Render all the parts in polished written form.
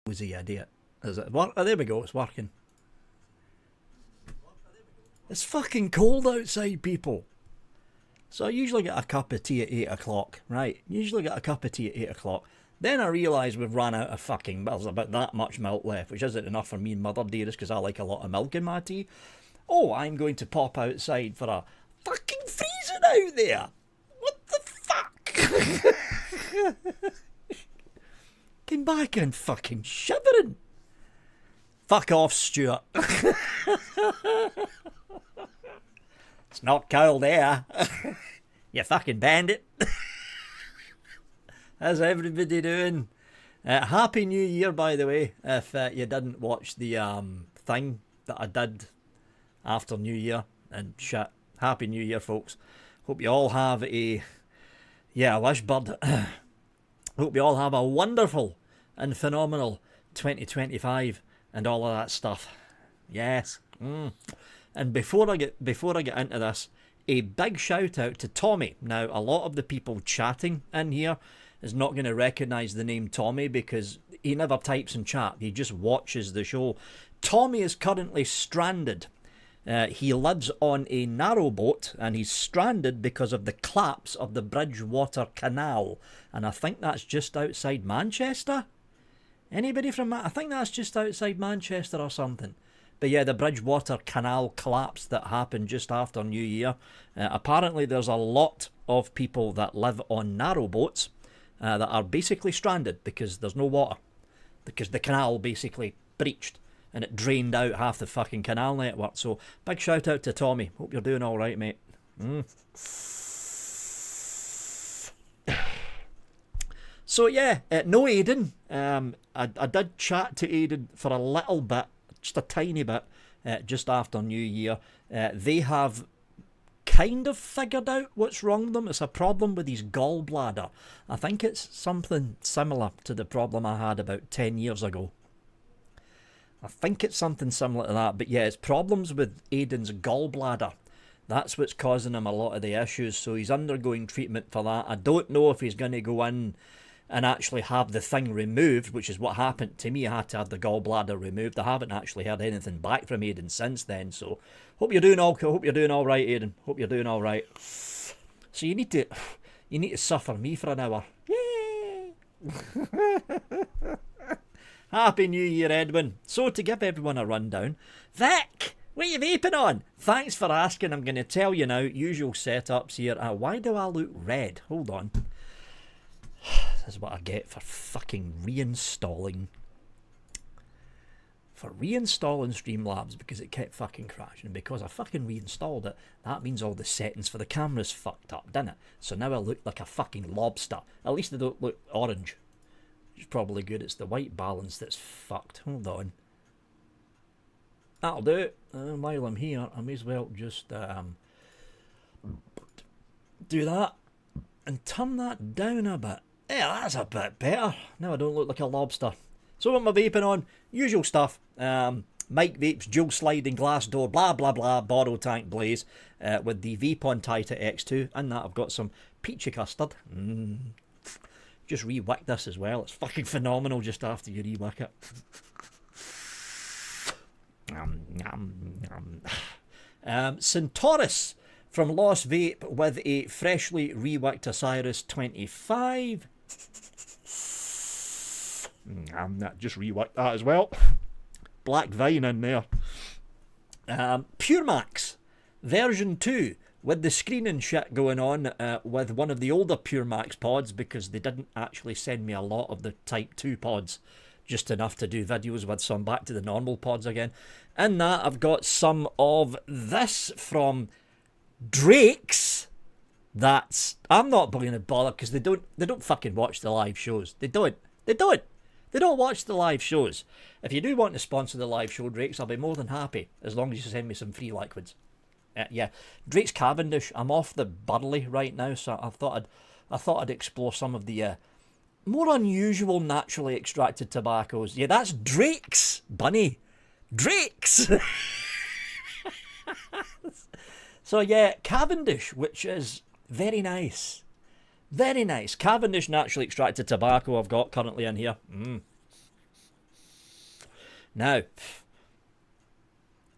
Was the idiot? Is it work? Oh, there we go. It's working. It's fucking cold outside, people. So I usually get a cup of tea at 8 o'clock, right? Usually get a cup of tea at 8 o'clock. Then I realise we've run out of fucking, there's about that much milk left, which isn't enough for me and Mother Dearest because I like a lot of milk in my tea. Oh, I'm going to pop outside for a fucking freezing out there. What the fuck? Came back and fucking shivering. Fuck off, Stuart. It's not cold there. You fucking bandit. How's everybody doing? Happy New Year, by the way, if you didn't watch the thing that I did after New Year and shit. Happy New Year, folks. Hope you all have a... Yeah, wish bird. Hope you all have a wonderful and phenomenal 2025 and all of that stuff. Yes. And before I get into this, a big shout out to Tommy. Now, a lot of the people chatting in here is not going to recognise the name Tommy because he never types in chat. He just watches the show. Tommy is currently stranded. He lives on a narrowboat and he's stranded because of the collapse of the Bridgewater Canal. And I think that's just outside Manchester. Anybody from I think that's just outside Manchester or something. But yeah, the Bridgewater Canal collapse that happened just after New Year. Apparently there's a lot of people that live on narrowboats that are basically stranded because there's no water. Because the canal basically breached and it drained out half the fucking canal network. So big shout out to Tommy. Hope you're doing alright, mate. So yeah, no Aiden. I did chat to Aiden for a little bit. Just a tiny bit, just after New Year. They have kind of figured out what's wrong with them. It's a problem with his gallbladder. I think it's something similar to the problem I had about 10 years ago. I think it's something similar to that. But yeah, it's problems with Aiden's gallbladder. That's what's causing him a lot of the issues. So he's undergoing treatment for that. I don't know if he's going to go in and actually have the thing removed, which is what happened to me. I had to have the gallbladder removed. I haven't actually heard anything back from Aiden since then. So hope you're doing all right, Aiden. Hope you're doing all right. So you need to suffer me for an hour. Yay! Happy New Year, Edwin. So to give everyone a rundown, Vic, what are you vaping on? Thanks for asking. I'm going to tell you now. Usual setups here. Why do I look red? Hold on. This is what I get for fucking reinstalling Streamlabs because it kept fucking crashing. And because I fucking reinstalled it, that means all the settings for the camera's fucked up, didn't it? So now I look like a fucking lobster. At least they don't look orange. Which is probably good. It's the white balance that's fucked. Hold on. That'll do it. While I'm here, I may as well just do that and turn that down a bit. Yeah, that's a bit better. Now I don't look like a lobster. So what am I vaping on? Usual stuff. Mike Vapes, dual sliding glass door, blah blah blah, bottle tank blaze, with the Vape on Titan X2. And that I've got some peachy custard. Just re-wick this as well. It's fucking phenomenal just after you re-wick it. Centaurus from Lost Vape with a freshly re-wicked Osiris 25. Just re-wicked that as well. Black Vine in there. Pure Max version 2 with the screen and shit going on with one of the older Pure Max pods because they didn't actually send me a lot of the Type 2 pods. Just enough to do videos with, so I'm back to the normal pods again. In that, I've got some of this from Drake's. I'm not going to bother because they don't fucking watch the live shows. They don't watch the live shows. If you do want to sponsor the live show, Drake's, I'll be more than happy as long as you send me some free liquids. Yeah, Drake's Cavendish. I'm off the Burley right now, so I thought I'd explore some of the more unusual naturally extracted tobaccos. Yeah, that's Drake's, Bunny. Drake's. So yeah, Cavendish, which is very nice. Very nice. Cavendish naturally extracted tobacco I've got currently in here. Now,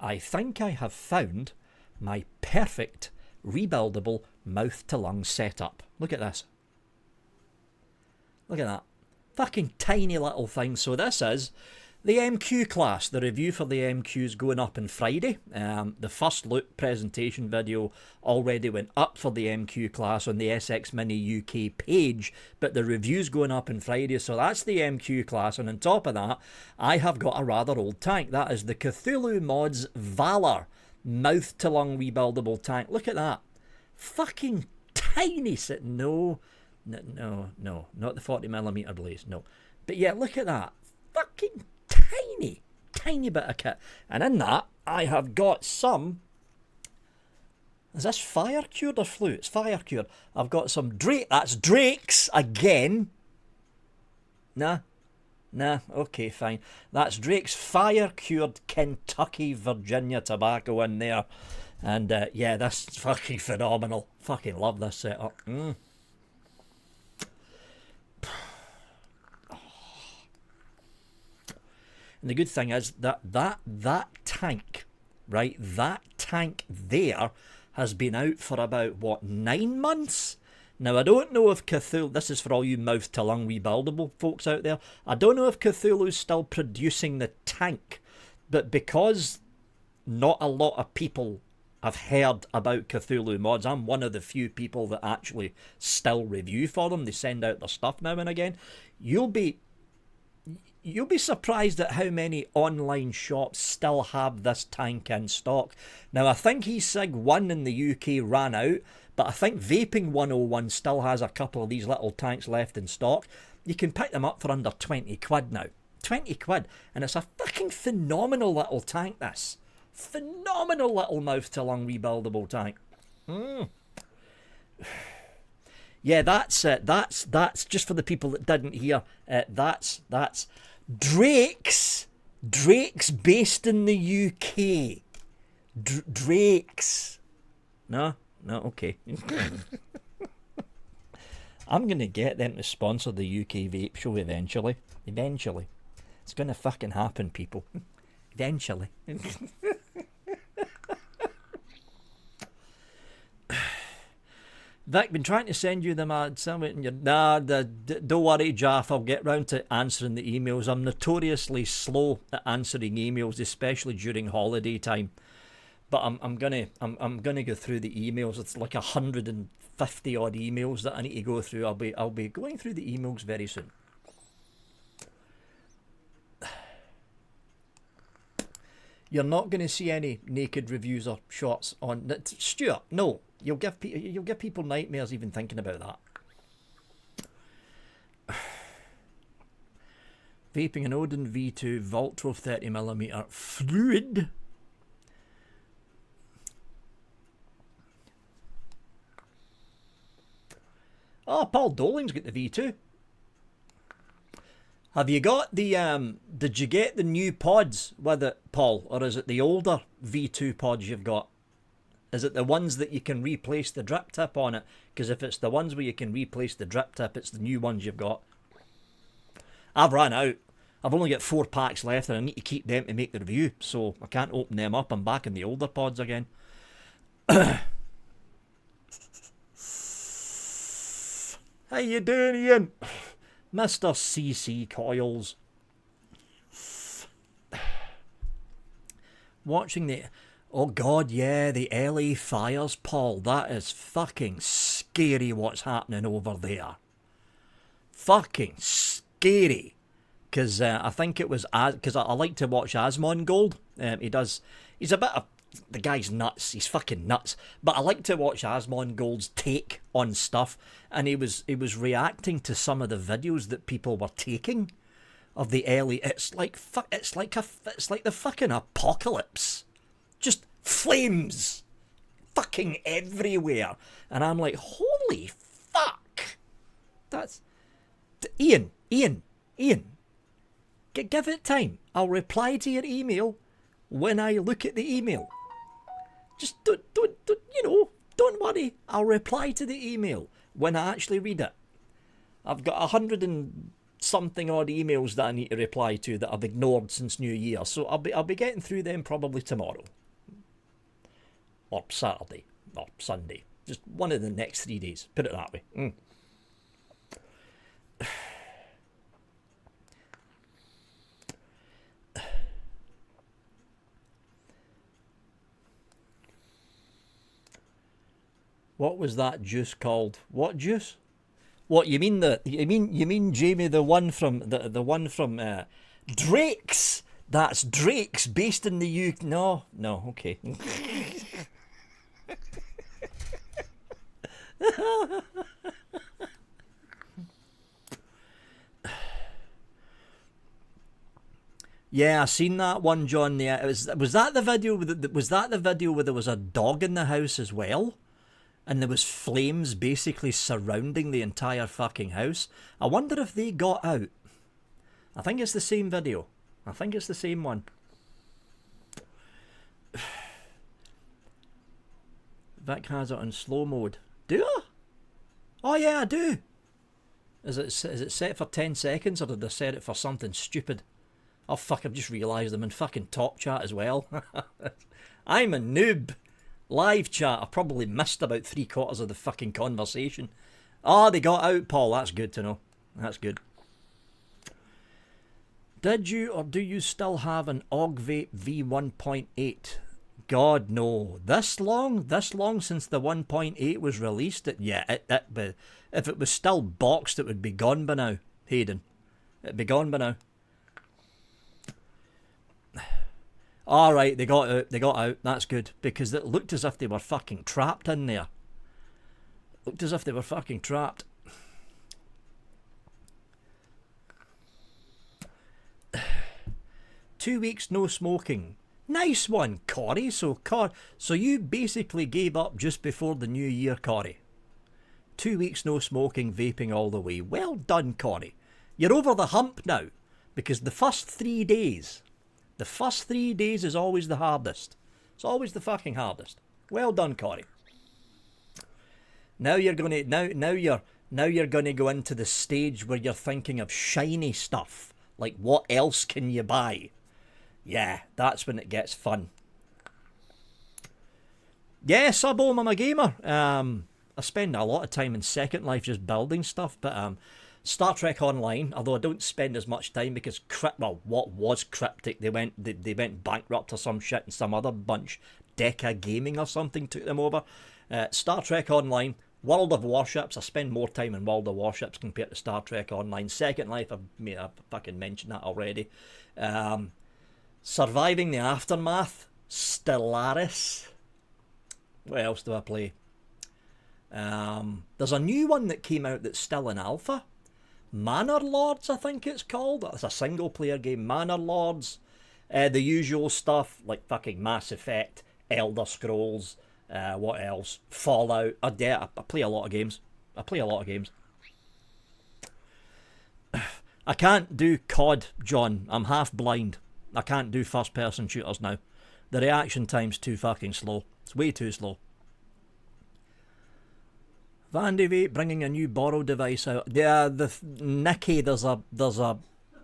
I think I have found my perfect rebuildable mouth-to-lung setup. Look at this. Look at that. Fucking tiny little thing. So this is the MQ class. The review for the MQ is going up on Friday. The first look presentation video already went up for the MQ class on the SX Mini UK page, but the review's going up on Friday, so that's the MQ class. And on top of that, I have got a rather old tank. That is the Cthulhu Mods Valor mouth-to-lung rebuildable tank. Look at that. Fucking tiny. No, not the 40mm blaze, no. But yeah, look at that. Fucking tiny bit of kit. And in that, I have got some... Is this fire cured or flue? It's fire cured. I've got some Drake. That's Drake's again. Nah, okay, fine. That's Drake's fire cured Kentucky Virginia tobacco in there. And yeah, that's fucking phenomenal. Fucking love this setup. And the good thing is that tank, right, that tank there has been out for about, what, 9 months? Now, I don't know if Cthulhu, this is for all you mouth-to-lung rebuildable folks out there, I don't know if Cthulhu's still producing the tank, but because not a lot of people have heard about Cthulhu mods, I'm one of the few people that actually still review for them. They send out their stuff now and again. You'll be surprised at how many online shops still have this tank in stock. Now, I think eSig 1 in the UK ran out, but I think Vaping 101 still has a couple of these little tanks left in stock. You can pick them up for under 20 quid now. 20 quid. And it's a fucking phenomenal little tank, this. Phenomenal little mouth-to-lung rebuildable tank. Yeah, that's just for the people that didn't hear. That's Drake's based in the UK. Drake's. No, okay. I'm gonna get them to sponsor the UK Vape Show eventually. It's gonna fucking happen, people. Eventually. Vic, been trying to send you them ads. Don't worry, Jaff. I'll get round to answering the emails. I'm notoriously slow at answering emails, especially during holiday time. But I'm gonna go through the emails. It's like 150 odd emails that I need to go through. I'll be going through the emails very soon. You're not going to see any naked reviews or shots on Stuart. No, you'll give people nightmares even thinking about that. Vaping an Odin V2 Voltro 30mm fluid. Oh, Paul Doling's got the V2. Have you got the, did you get the new pods with it, Paul? Or is it the older V2 pods you've got? Is it the ones that you can replace the drip tip on it? Because if it's the ones where you can replace the drip tip, it's the new ones you've got. I've run out. I've only got 4 packs left and I need to keep them to make the review. So I can't open them up. I'm back in the older pods again. How you doing, Ian? Mr. CC Coils. Watching the... Oh God, yeah, the LA fires, Paul. That is fucking scary what's happening over there. Fucking scary. Because I think it was... Because I like to watch Asmongold. He's a bit of... The guy's nuts. He's fucking nuts. But I like to watch Asmongold's take on stuff, and he was reacting to some of the videos that people were taking of the LA. It's like the fucking apocalypse. Just flames, fucking everywhere. And I'm like, holy fuck. That's Ian. Give it time. I'll reply to your email when I look at the email. Just don't worry. I'll reply to the email when I actually read it. I've got 100 and something odd emails that I need to reply to that I've ignored since New Year. So I'll be getting through them probably tomorrow. Or Saturday. Or Sunday. Just one of the next 3 days. Put it that way. What was that juice called? What juice? What you mean you mean Jamie, the one from Drake's? That's Drake's, based in the UK. No, okay. Yeah, I seen that one, John. Yeah, was that the video? Was that the video where there was a dog in the house as well? And there was flames basically surrounding the entire fucking house. I wonder if they got out. I think it's the same video. I think it's the same one. Vic has it on slow mode. Do I? Oh yeah, I do. Is it set for 10 seconds, or did I set it for something stupid? Oh fuck, I've just realised I'm in fucking top chat as well. I'm a noob. Live chat, I probably missed about 3/4 of the fucking conversation. Oh, they got out, Paul. That's good to know. That's good. Did you or do you still have an Ohhhhh Vape V1.8? God, no. This long since the 1.8 was released? But if it was still boxed, it would be gone by now, Hayden. It'd be gone by now. Alright, they got out, that's good, because it looked as if they were fucking trapped in there. Looked as if they were fucking trapped. Two weeks no smoking. Nice one, Corey. So you basically gave up just before the new year, Corey. 2 weeks no smoking, vaping all the way. Well done, Corey. You're over the hump now, because the first 3 days... The first 3 days is always the hardest. It's always the fucking hardest. Well done, Corey. Now you're gonna go into the stage where you're thinking of shiny stuff. Like, what else can you buy? Yeah, that's when it gets fun. Yeah, Subbo, I'm a gamer. I spend a lot of time in Second Life just building stuff, but Star Trek Online, although I don't spend as much time because what was Cryptic, they went bankrupt or some shit, and some other bunch, Deca Gaming or something, took them over. Star Trek Online, World of Warships, I spend more time in World of Warships compared to Star Trek Online. Second Life, I've fucking mentioned that already. Surviving the Aftermath, Stellaris. What else do I play? There's a new one that came out that's still in alpha. Manor Lords, I think it's called. It's a single player game. Manor Lords. The usual stuff like fucking Mass Effect, Elder Scrolls, what else? Fallout. I play a lot of games. I can't do COD, John. I'm half blind. I can't do first person shooters now. The reaction time's too fucking slow. It's way too slow. Vandy Vape bringing a new borrow device out. Yeah, Nicky, there's a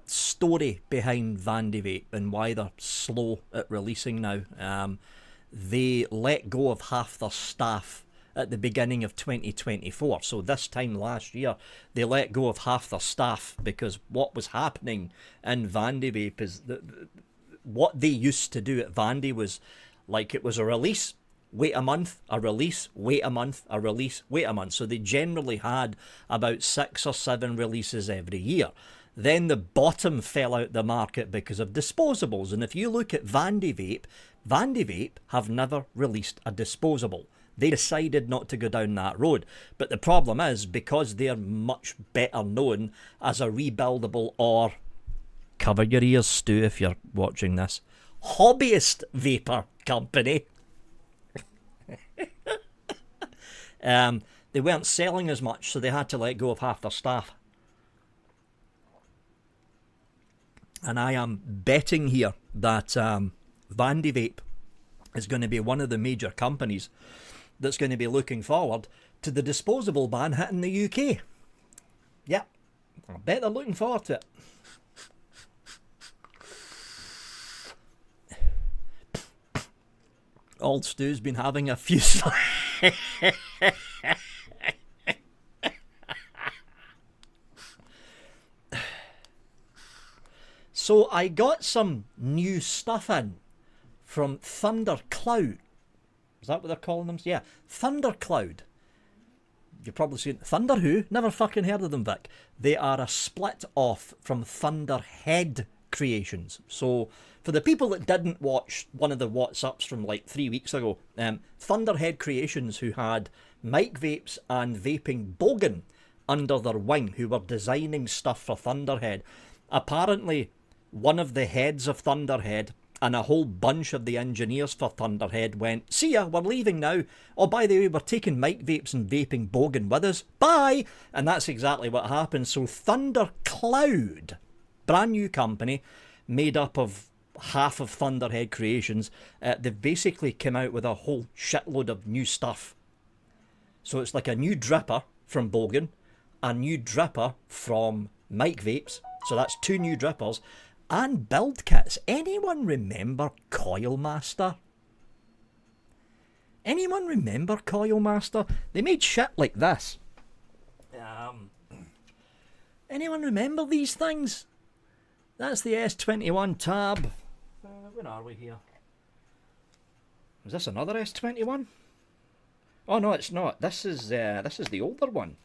story behind Vandy Vape and why they're slow at releasing now. They let go of half their staff at the beginning of 2024. So this time last year, they let go of half their staff because what was happening in Vandy Vape is that what they used to do at Vandy was like it was a release, wait a month, a release, wait a month, a release, wait a month. So they generally had about 6 or 7 releases every year. Then the bottom fell out the market because of disposables. And if you look at Vandy Vape have never released a disposable. They decided not to go down that road. But the problem is, because they're much better known as a rebuildable or, cover your ears, Stu, if you're watching this, hobbyist vapor company, they weren't selling as much, so they had to let go of half their staff. And I am betting here that Vandy Vape is going to be one of the major companies that's going to be looking forward to the disposable ban hitting the UK. Yep, I bet they're looking forward to it. Old Stu's been having a few... So I got some new stuff in from Thundercloud. Is that what they're calling them? Yeah, Thundercloud. You're probably saying, Thunder who? Never fucking heard of them, Vic. They are a split off from Thunderhead Creations. So, for the people that didn't watch one of the What's Ups from like 3 weeks ago, Thunderhead Creations, who had Mike Vapes and Vaping Bogan under their wing, who were designing stuff for Thunderhead. Apparently, one of the heads of Thunderhead and a whole bunch of the engineers for Thunderhead went, see ya, we're leaving now. Oh, by the way, we're taking Mike Vapes and Vaping Bogan with us. Bye! And that's exactly what happened. So Thundercloud, brand new company, made up of half of Thunderhead Creations, they've basically come out with a whole shitload of new stuff. So it's like a new dripper from Bogan, a new dripper from Mike Vapes, so that's 2 new drippers, and build kits. Anyone remember Coil Master? Anyone remember Coil Master? They made shit like this. Anyone remember these things? That's the S21 tab. Where are we here? Is this another S21? Oh no, it's not. This is the older one.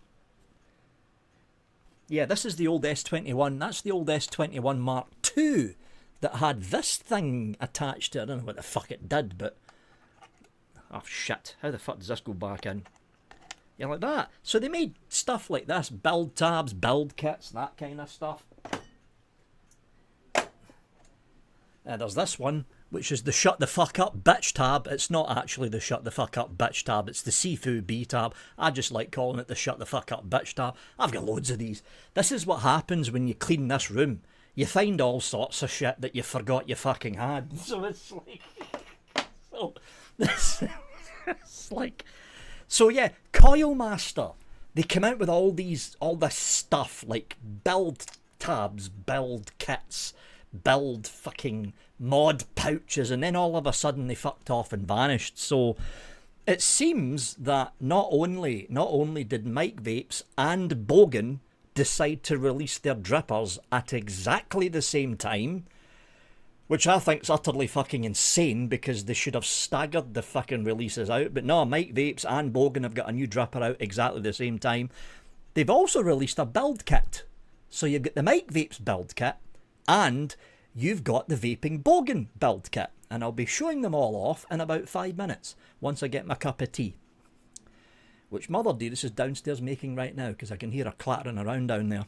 Yeah, this is the old S21. That's the old S21 Mark II that had this thing attached to it. I don't know what the fuck it did, but... Oh, shit. How the fuck does this go back in? Yeah, like that. So they made stuff like this. Build tabs, build kits, that kind of stuff. There's this one, which is the Shut the Fuck Up Bitch tab. It's not actually the Shut the Fuck Up Bitch tab, it's the Sifu B tab. I just like calling it the Shut the Fuck Up Bitch tab. I've got loads of these. This is what happens when you clean this room. You find all sorts of shit that you forgot you fucking had. So it's like... it's like... So yeah, Coil Master. They come out with all this stuff, like build tabs, build kits, build fucking mod pouches, and then all of a sudden they fucked off and vanished. So it seems that not only did Mike Vapes and Bogan decide to release their drippers at exactly the same time, which I think's utterly fucking insane because they should have staggered the fucking releases out. But no, Mike Vapes and Bogan have got a new dripper out exactly the same time. They've also released a build kit. So you've got the Mike Vapes build kit and you've got the Vaping Bogan build kit. And I'll be showing them all off in about 5 minutes once I get my cup of tea. Which Mother Dearest is downstairs making right now because I can hear her clattering around down there.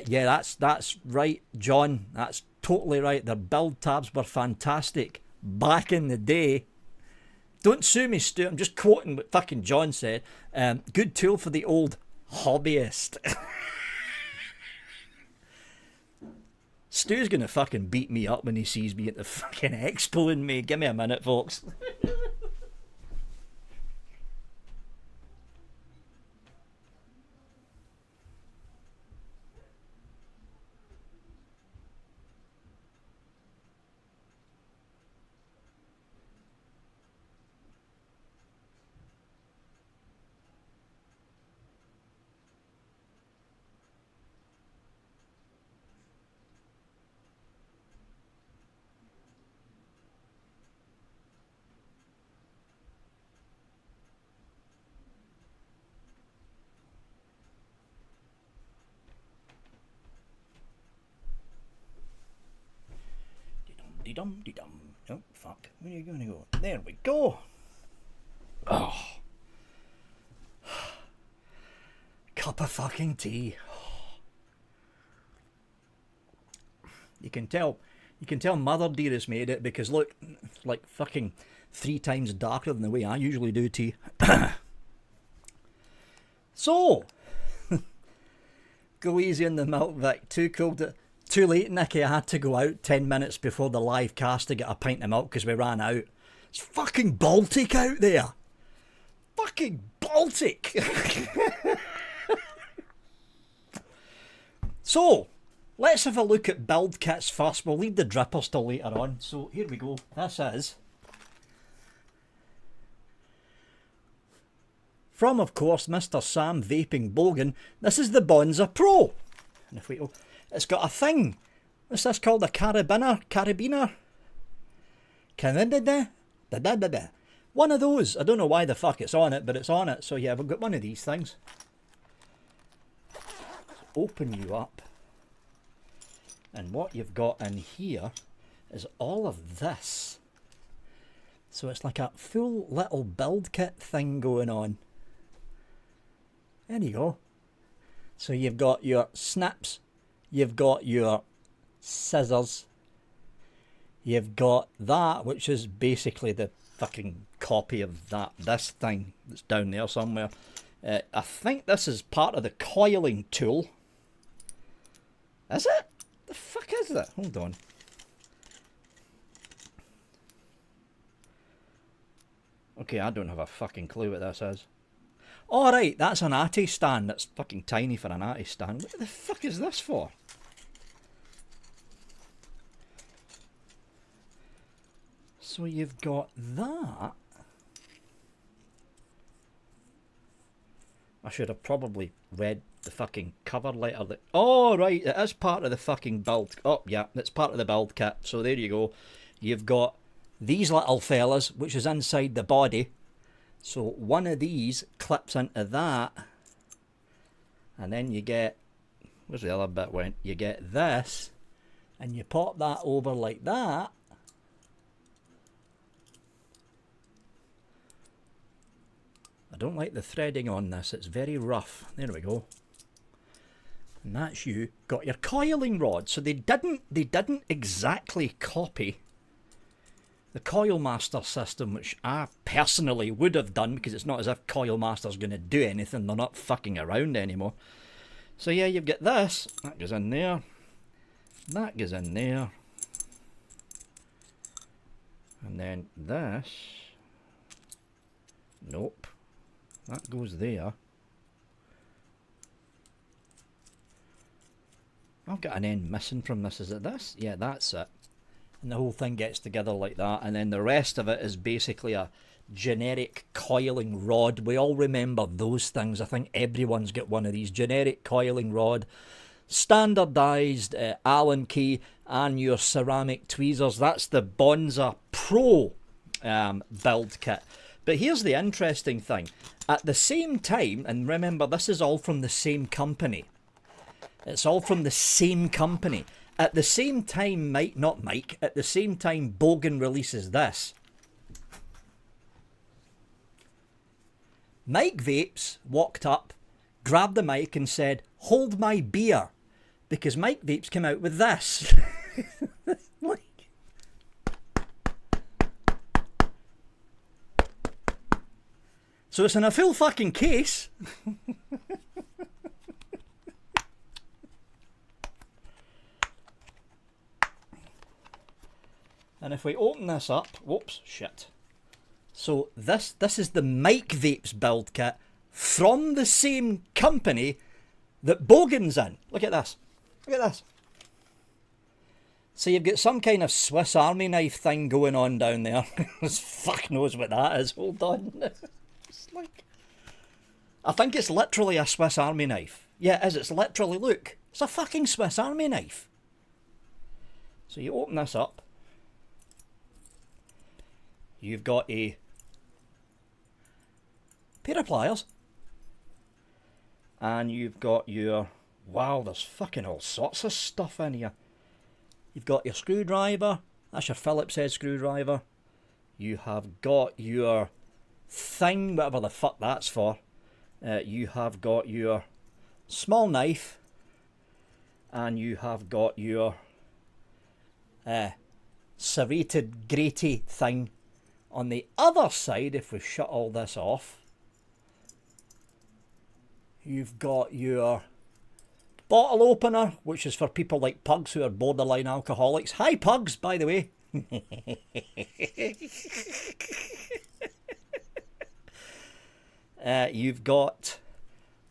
Yeah, that's right, John. That's totally right. Their build tabs were fantastic back in the day. Don't sue me, Stu. I'm just quoting what fucking John said. Good tool for the old hobbyist. Stu's gonna fucking beat me up when he sees me at the fucking expo in May. Give me a minute, folks. Dum-de-dum. Oh, fuck. Where are you going to go? There we go. Oh. Cup of fucking tea. You can tell Mother Dearest made it because look, it's like fucking 3 times darker than the way I usually do tea. So, go easy on the milk, Vic. Too late, Nicky. I had to go out 10 minutes before the live cast to get a pint of milk because we ran out. It's fucking Baltic out there. fucking Baltic. So, let's have a look at build kits first. We'll leave the drippers till later on. So, here we go. This is from, of course, Mr. Sam Vaping Bogan. This is the Bonser Pro. And if we go, it's got a thing. What's this called? A carabiner? One of those. I don't know why the fuck it's on it, but it's on it. So yeah, we've got one of these things. Open you up. And what you've got in here is all of this. So it's like a full little build kit thing going on. There you go. So you've got your snips, you've got your scissors, you've got that, which is basically the fucking copy of this thing that's down there somewhere. I think this is part of the coiling tool. Is it? The fuck is that? Hold on. Okay, I don't have a fucking clue what this is. Alright, that's an Atty stand. That's fucking tiny for an Atty stand. What the fuck is this for? So you've got that. I should have probably read the fucking cover letter. Oh, right, it is part of the fucking build. Oh, yeah, it's part of the build kit. So there you go. You've got these little fellas, which is inside the body. So one of these clips into that. And then you get, where's the other bit went? You get this. And you pop that over like that. I don't like the threading on this. It's very rough. There we go. And that's you. Got your coiling rod. So they didn't exactly copy the Coil Master system, which I personally would have done, because it's not as if Coil Master's going to do anything. They're not fucking around anymore. So yeah, you've got this. That goes in there. That goes in there. And then this. Nope. That goes there. I've got an end missing from this. Is it this? Yeah, that's it. And the whole thing gets together like that. And then the rest of it is basically a generic coiling rod. We all remember those things. I think everyone's got one of these. Generic coiling rod. Standardised Allen key and your ceramic tweezers. That's the Bonser Pro build kit. But here's the interesting thing. At the same time, and remember this is all from the same company. It's all from the same company. At the same time, at the same time Bogan releases this, Mike Vapes walked up, grabbed the mic and said, "Hold my beer," because Mike Vapes came out with this. So it's in a full fucking case. And if we open this up, whoops, shit. So this is the Mike Vapes build kit from the same company that Bogan's in. Look at this. Look at this. So you've got some kind of Swiss Army knife thing going on down there. Fuck knows what that is. Hold on. It's like, I think it's literally a Swiss Army knife. Yeah, it is. It's literally, look. It's a fucking Swiss Army knife. So you open this up. You've got a pair of pliers. And you've got your... Wow, there's fucking all sorts of stuff in here. You've got your screwdriver. That's your Phillips head screwdriver. You have got your thing, whatever the fuck that's for. You have got your small knife. And you have got your serrated graty thing. On the other side, if we shut all this off, you've got your bottle opener, which is for people like Pugs who are borderline alcoholics. Hi Pugs, by the way. You've got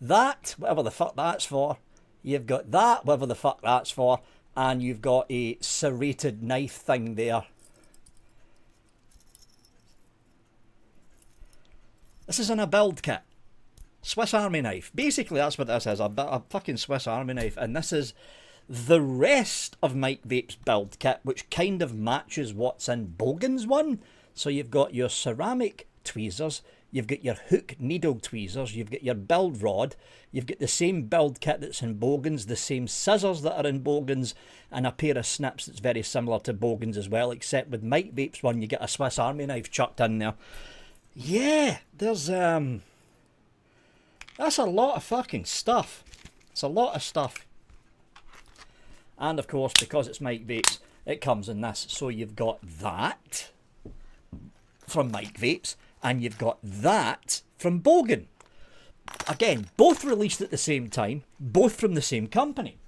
that, whatever the fuck that's for. You've got that, whatever the fuck that's for. And you've got a serrated knife thing there. This is in a build kit. Swiss Army knife. Basically, that's what this is. A fucking Swiss Army knife. And this is the rest of Mike Vape's build kit, which kind of matches what's in Bogan's one. So you've got your ceramic tweezers. You've got your hook needle tweezers. You've got your build rod. You've got the same build kit that's in Bogan's. The same scissors that are in Bogan's. And a pair of snips that's very similar to Bogan's as well. Except with Mike Vape's one, you get a Swiss Army knife chucked in there. Yeah, there's that's a lot of fucking stuff. It's a lot of stuff. And of course, because it's Mike Vape's, it comes in this. So you've got that from Mike Vape's, and you've got that from Bogan. Again, both released at the same time, both from the same company.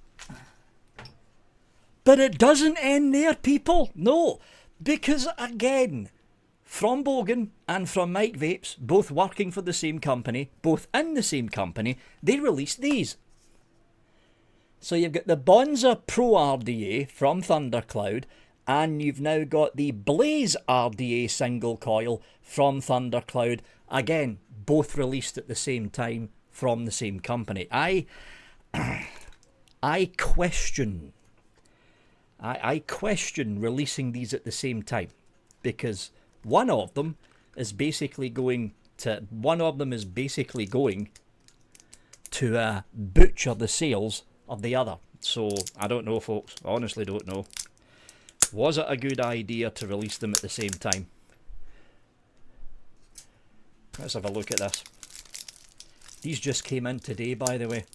But it doesn't end there, people. No, because again, from Bogan and from Mike Vape's, both working for the same company, both in the same company, they released these. So you've got the Bonser Pro RDA from Thundercloud, and you've now got the Blaze RDA single coil from Thundercloud. Again, both released at the same time from the same company. I question releasing these at the same time, because one of them is basically going to butcher the sales of the other. So I don't know, folks. I honestly don't know. Was it a good idea to release them at the same time? Let's have a look at this. These just came in today, by the way.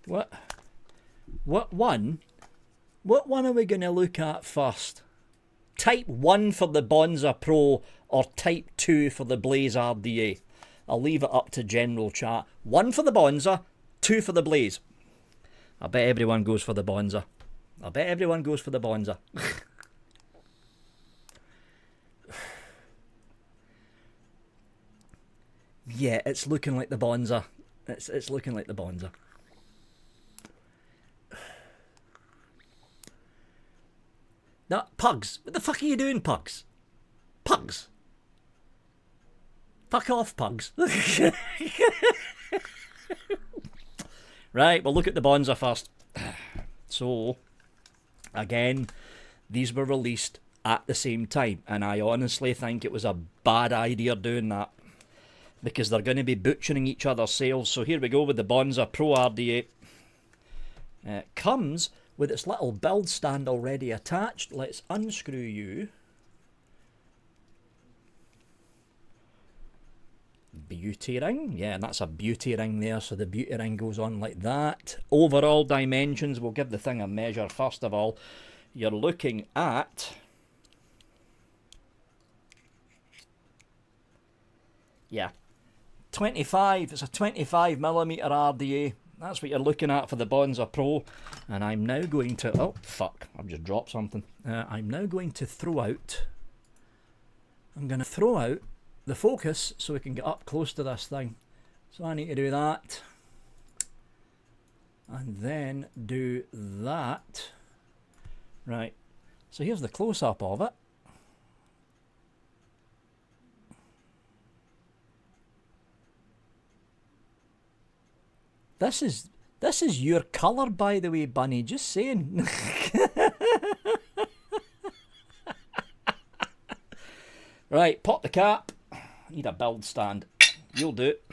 What one are we going to look at first? Type 1 for the Bonser Pro or Type 2 for the Blaze RDA? I'll leave it up to general chat. 1 for the Bonser, 2 for the Blaze. I bet everyone goes for the Bonser. I bet everyone goes for the Bonser. Yeah, it's looking like the Bonser. It's looking like the Bonser. No, Pugs. What the fuck are you doing, Pugs? Pugs. Fuck off, Pugs. Right, we'll look at the Bonser first. So, again, these were released at the same time, and I honestly think it was a bad idea doing that, because they're going to be butchering each other's sales. So here we go with the Bonser Pro RDA. It comes with its little build stand already attached. Let's unscrew you. Beauty ring. Yeah, and that's a beauty ring there. So the beauty ring goes on like that. Overall dimensions, we'll give the thing a measure first of all. You're looking at... yeah. 25. It's a 25mm RDA. That's what you're looking at for the Bonser Pro. And I'm now going to... oh, fuck. I've just dropped something. I'm now going to throw out... I'm going to throw out the focus so we can get up close to this thing. So I need to do that. And then do that. Right. So here's the close-up of it. This is your colour, by the way, Bunny. Just saying. Right, pop the cap. Need a build stand. You'll do it.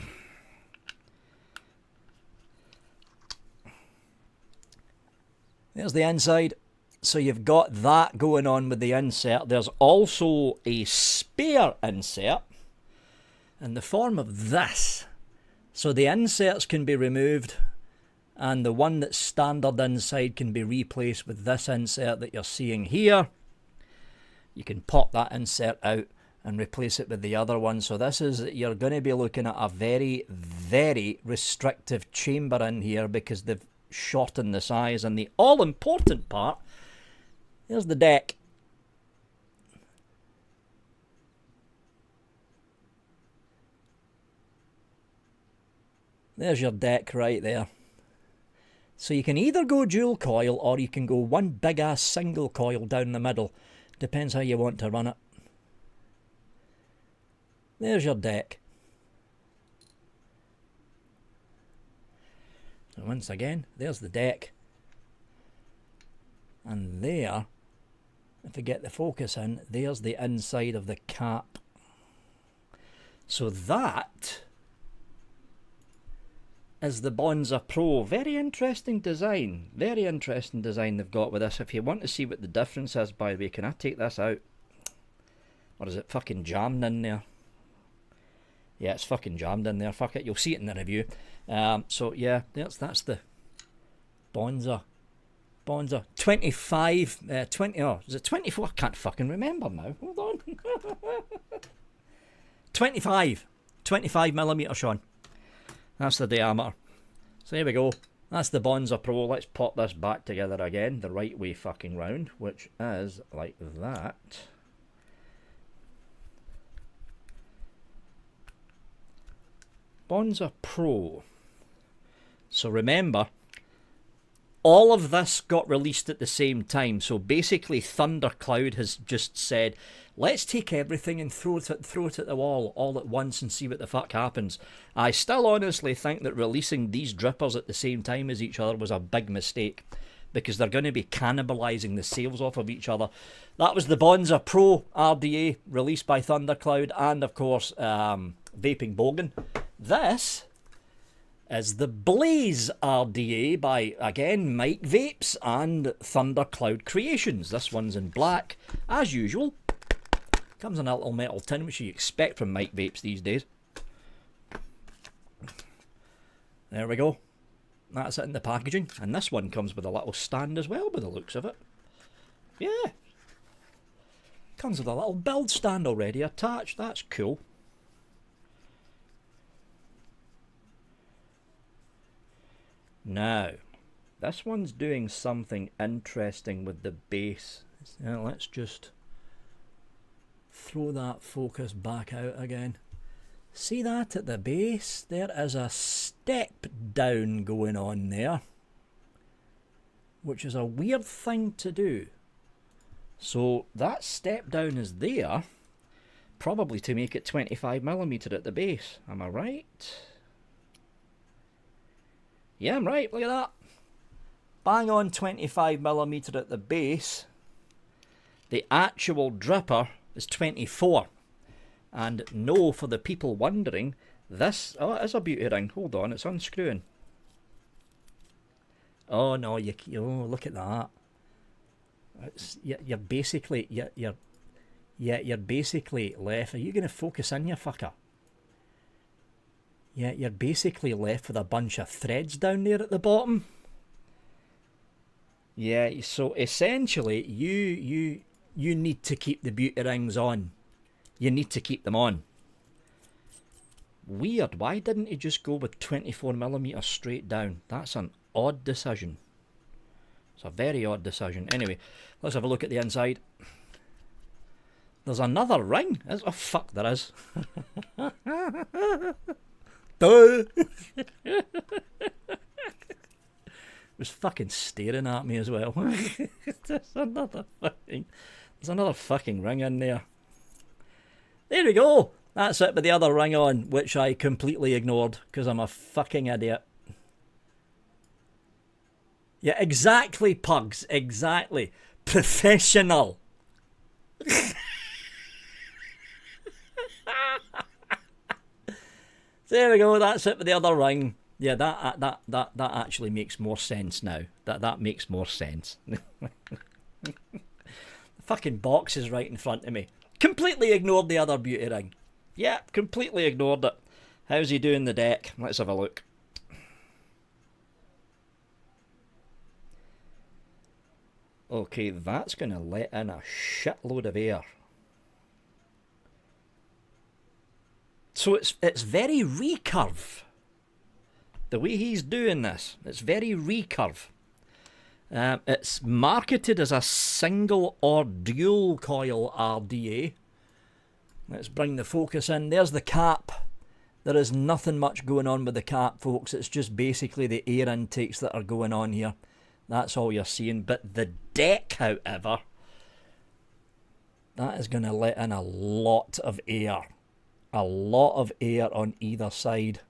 There's the inside. So you've got that going on with the insert. There's also a spare insert in the form of this. So the inserts can be removed, and the one that's standard inside can be replaced with this insert that you're seeing here. You can pop that insert out and replace it with the other one. So this is, you're going to be looking at a very, very restrictive chamber in here, because they've shortened the size. And the all-important part, here's the deck. There's your deck right there. So you can either go dual coil or you can go one big ass single coil down the middle. Depends how you want to run it. There's your deck. So once again, there's the deck. And there, if I get the focus in, there's the inside of the cap. So that is the Bonser Pro. Very interesting design. Very interesting design they've got with this. If you want to see what the difference is, by the way, can I take this out? Or is it fucking jammed in there? Yeah, it's fucking jammed in there. Fuck it, you'll see it in the review. So yeah, that's the Bonser 25, 20, oh, is it 24? I can't fucking remember now. Hold on. 25 millimetre, Sean. That's the diameter. So there we go. That's the Bonser Pro. Let's pop this back together again, the right way fucking round, which is like that. Bonser Pro. So remember, all of this got released at the same time. So basically Thundercloud has just said, let's take everything and throw it at the wall all at once and see what the fuck happens. I still honestly think that releasing these drippers at the same time as each other was a big mistake, because they're going to be cannibalizing the sales off of each other. That was the Bonser Pro RDA released by Thundercloud, and of course Vaping Bogan. This is the Blaze RDA by, again, Mike Vapes and Thundercloud Creations. This one's in black, as usual. Comes in a little metal tin, which you expect from Mike Vapes these days. There we go. That's it in the packaging. And this one comes with a little stand as well, by the looks of it. Yeah. Comes with a little build stand already attached. That's cool. Now, this one's doing something interesting with the base. Now, let's just throw that focus back out again. See that at the base? There is a step down going on there, which is a weird thing to do. So that step down is there, probably to make it 25mm at the base. Am I right? Yeah, I'm right. Look at that. Bang on 25mm at the base. The actual dripper is 24. And no, for the people wondering, this... Oh, it is a beauty ring. Hold on, it's unscrewing. Oh, no, oh, look at that. It's, you're basically... You're basically left... Are you going to focus in, you fucker? Yeah, you're basically left with a bunch of threads down there at the bottom. Yeah, so essentially, you need to keep the beauty rings on. You need to keep them on. Weird. Why didn't he just go with 24mm straight down? That's an odd decision. It's a very odd decision. Anyway, let's have a look at the inside. There's another ring. Oh, fuck, there is. Duh! Was fucking staring at me as well. There's another fucking ring in there. There we go. That's it with the other ring on, which I completely ignored because I'm a fucking idiot. Yeah, exactly, pugs. Exactly. Professional. There we go. That's it with the other ring. Yeah, that actually makes more sense now. That makes more sense. The fucking box is right in front of me. Completely ignored the other beauty ring. Yeah, completely ignored it. How's he doing the deck? Let's have a look. Okay, that's going to let in a shitload of air. So it's very recurve. The way he's doing this, it's very recurve. It's marketed as a single or dual coil RDA. Let's bring the focus in. There's the cap. There is nothing much going on with the cap, folks. It's just basically the air intakes that are going on here. That's all you're seeing. But the deck, however, that is going to let in a lot of air. A lot of air on either side.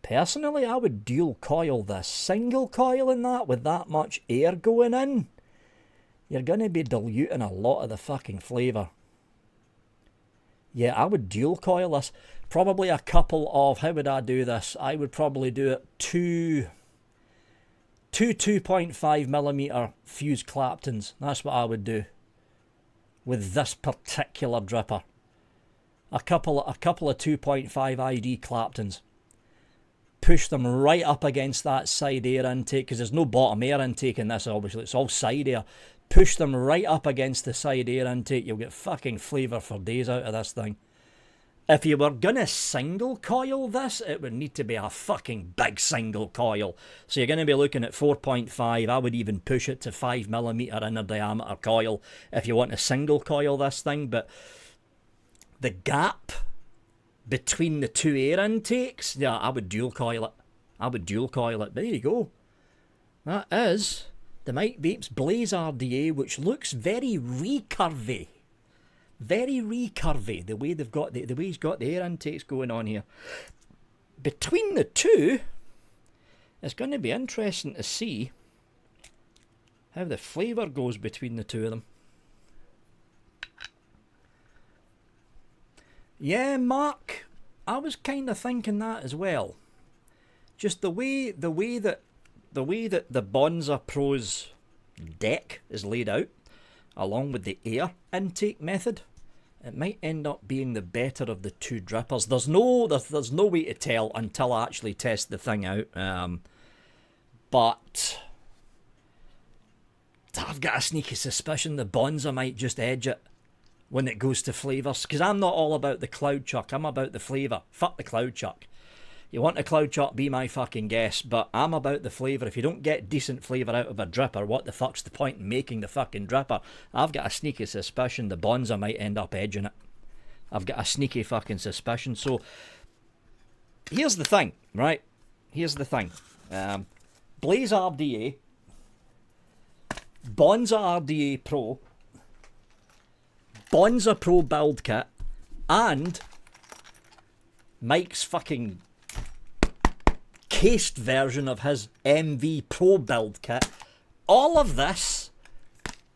Personally, I would dual coil this. Single coil in that with that much air going in. You're going to be diluting a lot of the fucking flavour. Yeah, I would dual coil this. Probably a couple of, how would I do this? I would probably do it two 2.5mm fused Claptons. That's what I would do with this particular dripper. A couple of 2.5 ID Claptons. Push them right up against that side air intake, because there's no bottom air intake in this, obviously. It's all side air. Push them right up against the side air intake. You'll get fucking flavour for days out of this thing. If you were going to single coil this, it would need to be a fucking big single coil. So you're going to be looking at 4.5. I would even push it to 5mm inner diameter coil if you want to single coil this thing. But the gap between the two air intakes, yeah, I would dual coil it. I would dual coil it. There you go. That is the Mike Vapes Blaze RDA, which looks very recurvy. Very recurvy, the way they've got the way he's got the air intakes going on here. Between the two, it's going to be interesting to see how the flavour goes between the two of them. Yeah, Mark, I was kind of thinking that as well. Just the way that the Bonser Pro's deck is laid out, along with the air intake method, it might end up being the better of the two drippers. There's no way to tell until I actually test the thing out. But I've got a sneaky suspicion the Bonser might just edge it when it goes to flavours. Because I'm not all about the cloud chuck. I'm about the flavour. Fuck the cloud chuck. You want a cloud chuck, be my fucking guest. But I'm about the flavour. If you don't get decent flavour out of a dripper, what the fuck's the point in making the fucking dripper? I've got a sneaky suspicion the Bonser might end up edging it. I've got a sneaky fucking suspicion. So, here's the thing, right? Here's the thing. Blaze RDA, Bonser RDA Pro, Bonser Pro build kit, and Mike's fucking cased version of his MV Pro build kit. All of this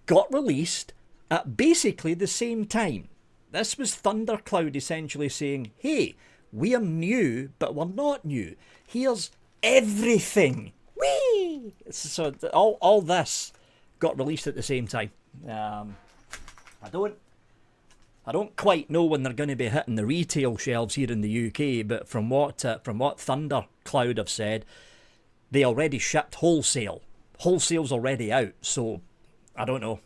got released at basically the same time. This was Thundercloud essentially saying, hey, we're new, but we're not new. Here's everything. Whee! So all this got released at the same time. I don't quite know when they're going to be hitting the retail shelves here in the UK, but from what Thundercloud have said, they already shipped wholesale. Wholesale's already out, so I don't know.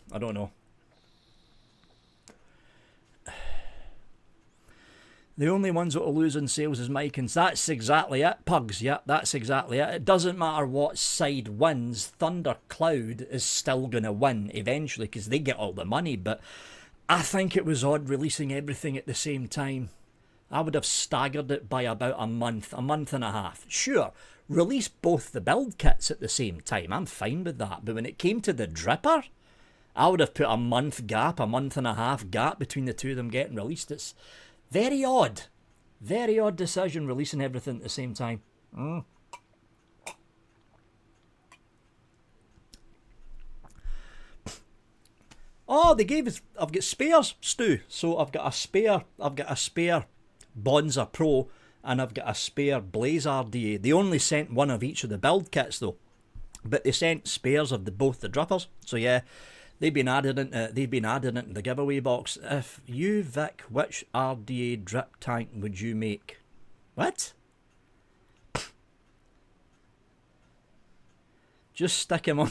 The only ones that will lose in sales is Mike's. That's exactly it, Pugs. Yeah, that's exactly it. It doesn't matter what side wins. Thundercloud is still going to win eventually because they get all the money. But I think it was odd releasing everything at the same time. I would have staggered it by about a month and a half. Sure, release both the build kits at the same time. I'm fine with that. But when it came to the dripper, I would have put a month and a half gap between the two of them getting released. It's very odd decision releasing everything at the same time. Oh, they gave us. I've got spares, Stu. So I've got a spare Bonser Pro, and I've got a spare Blaze RDA. They only sent one of each of the build kits though, but they sent spares of both the drippers. So yeah. They've been added into the giveaway box. If you, Vic, which RDA drip tank would you make? What? Just stick him on.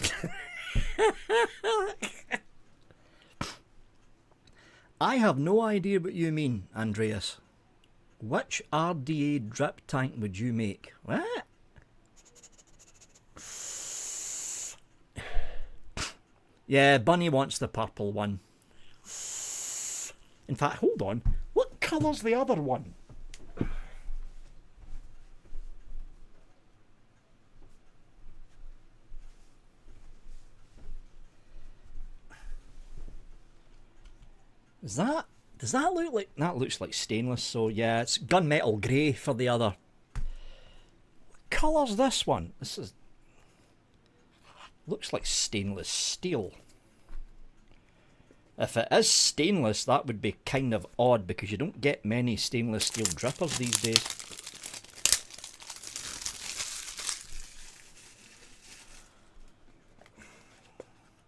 I have no idea what you mean, Andreas. Which RDA drip tank would you make? What? Yeah, Bunny wants the purple one. In fact, hold on. What colour's the other one? Does that look like... That looks like stainless, so yeah, it's gunmetal grey for the other. What colour's this one? This is... Looks like stainless steel. If it is stainless, that would be kind of odd because you don't get many stainless steel drippers these days.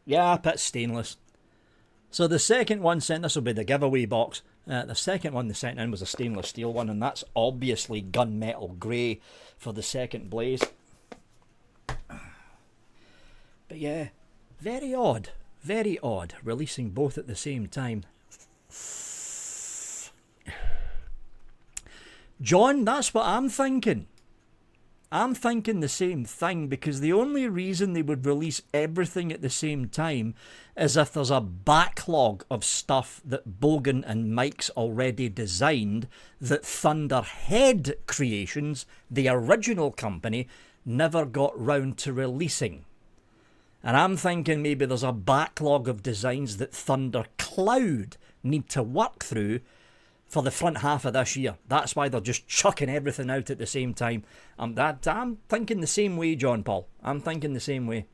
Yeah, it's stainless. So the second one sent, this will be the giveaway box. The second one they sent in was a stainless steel one, and that's obviously gunmetal grey for the second blaze. But yeah, very odd, releasing both at the same time. John, that's what I'm thinking. I'm thinking the same thing, because the only reason they would release everything at the same time is if there's a backlog of stuff that Bogan and Mike's already designed that Thunderhead Creations, the original company, never got round to releasing. And I'm thinking maybe there's a backlog of designs that Thundercloud need to work through for the front half of this year. That's why they're just chucking everything out at the same time. I'm thinking the same way, John Paul. I'm thinking the same way.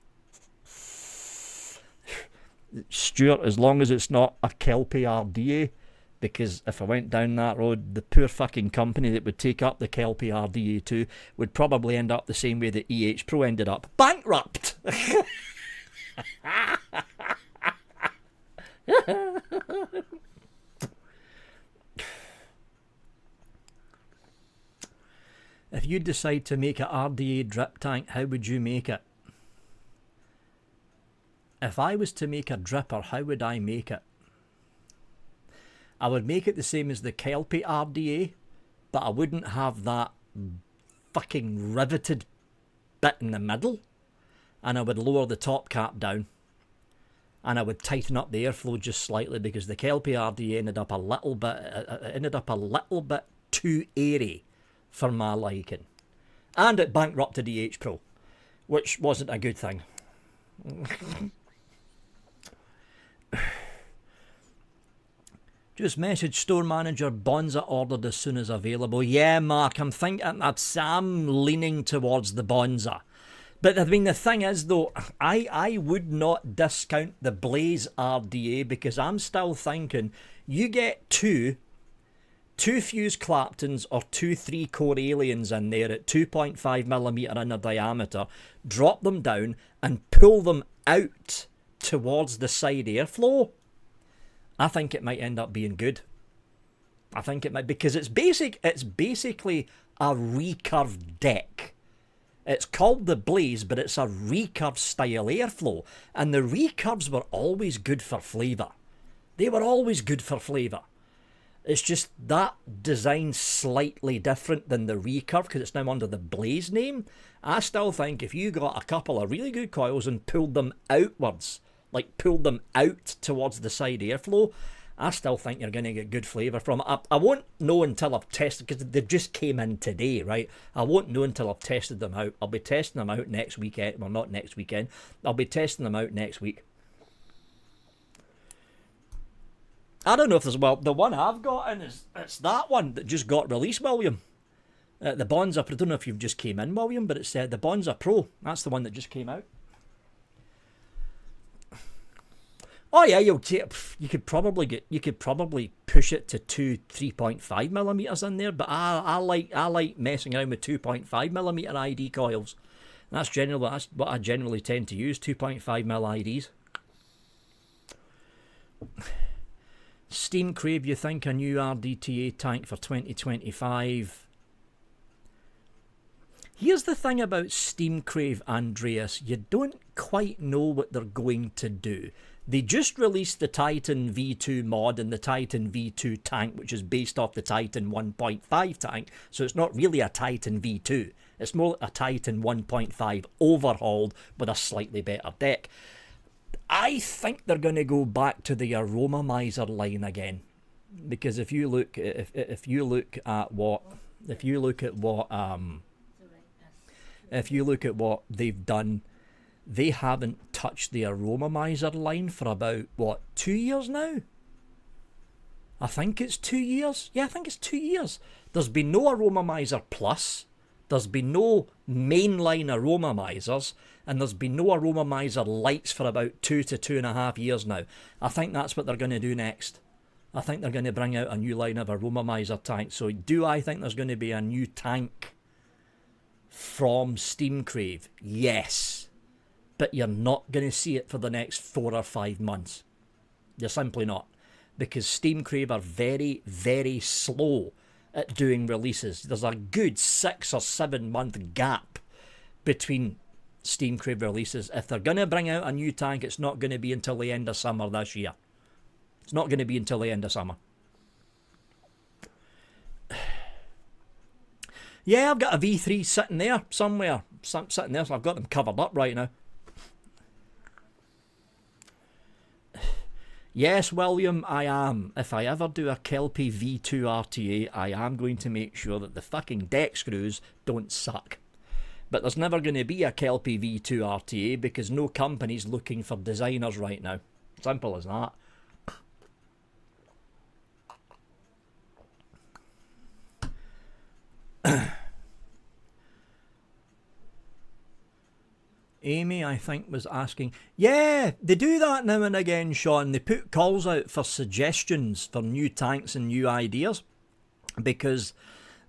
Stuart, as long as it's not a Kelpie RDA, because if I went down that road, the poor fucking company that would take up the Kelpie RDA 2 would probably end up the same way that EH Pro ended up. Bankrupt! If you decide to make an RDA drip tank, how would you make it? If I was to make a dripper, how would I make it? I would make it the same as the Kelpie RDA, but I wouldn't have that fucking riveted bit in the middle. And I would lower the top cap down. And I would tighten up the airflow just slightly, because the Kelpie RDA ended up a little bit too airy for my liking. And it bankrupted EH Pro, which wasn't a good thing. Just message store manager, Bonser ordered as soon as available. Yeah, Mark, I'm leaning towards the Bonser. But I mean, the thing is though, I would not discount the Blaze RDA, because I'm still thinking you get two fused Claptons or 2 3-core aliens in there at 2.5mm inner diameter, drop them down and pull them out towards the side airflow. I think it might end up being good. I think it might, because it's basically a recurved deck. It's called the Blaze, but it's a recurve style airflow, and the recurves were always good for flavour. They were always good for flavour. It's just that design's slightly different than the recurve, because it's now under the Blaze name. I still think if you got a couple of really good coils and pulled them outwards, like pulled them out towards the side airflow, I still think you're going to get good flavour from it. I won't know until I've tested, because they just came in today, right? I won't know until I've tested them out. I'll be testing them out next weekend. Well, not next weekend. I'll be testing them out next week. I don't know if there's... Well, the one I've got in is... It's that one that just got released, William. The Bonser... I don't know if you've just came in, William, but it's the Bonser Pro. That's the one that just came out. Oh yeah, you could probably push it to 3.5mm in there, but I like messing around with 2.5mm ID coils. That's what I generally tend to use, 2.5mm IDs. Steam Crave, you think a new RDTA tank for 2025? Here's the thing about Steam Crave, Andreas. You don't quite know what they're going to do. They just released the Titan V2 mod and the Titan V2 tank, which is based off the Titan 1.5 tank. So it's not really a Titan V2. It's more a Titan 1.5 overhauled with a slightly better deck. I think they're going to go back to the Aromamizer line again. Because if you look at what they've done, they haven't touched the Aromamizer line for about, what, 2 years now? I think it's 2 years. Yeah, I think it's 2 years. There's been no Aromamizer Plus, there's been no mainline Aromamizers, and there's been no Aromamizer Lights for about 2 to 2.5 years now. I think that's what they're going to do next. I think they're going to bring out a new line of Aromamizer tanks. So do I think there's going to be a new tank from Steam Crave? Yes. But you're not going to see it for the next 4 or 5 months. You're simply not. Because Steam Crave are very, very slow at doing releases. There's a good 6 or 7 month gap between Steam Crave releases. If they're going to bring out a new tank, it's not going to be until the end of summer this year. It's not going to be until the end of summer. Yeah, I've got a V3 sitting there somewhere. Sitting there, so I've got them covered up right now. Yes, William, I am. If I ever do a Kelpie V2 RTA, I am going to make sure that the fucking deck screws don't suck. But there's never going to be a Kelpie V2 RTA because no company's looking for designers right now. Simple as that. Amy, I think, was asking, yeah, they do that now and again, Sean. They put calls out for suggestions for new tanks and new ideas because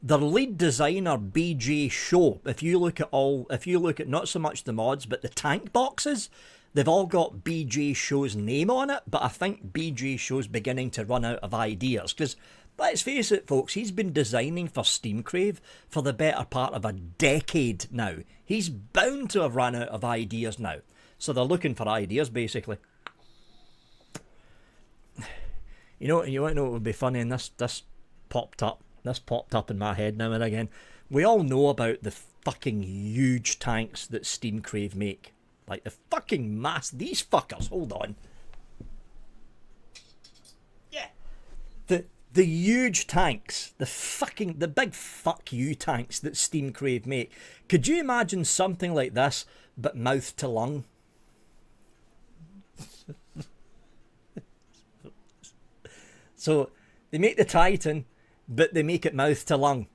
their lead designer, BJ Show, if you look at not so much the mods, but the tank boxes, they've all got BJ Show's name on it, but I think BJ Show's beginning to run out of ideas because, let's face it, folks, he's been designing for Steam Crave for the better part of a decade now. He's bound to have run out of ideas now. So they're looking for ideas, basically. You want to know what would be funny? And this popped up in my head now and again. We all know about the fucking huge tanks that Steam Crave make. Like the fucking these fuckers, hold on. Yeah. The huge tanks, the big fuck you tanks that Steam Crave make. Could you imagine something like this, but mouth to lung? So, they make the Titan, but they make it mouth to lung.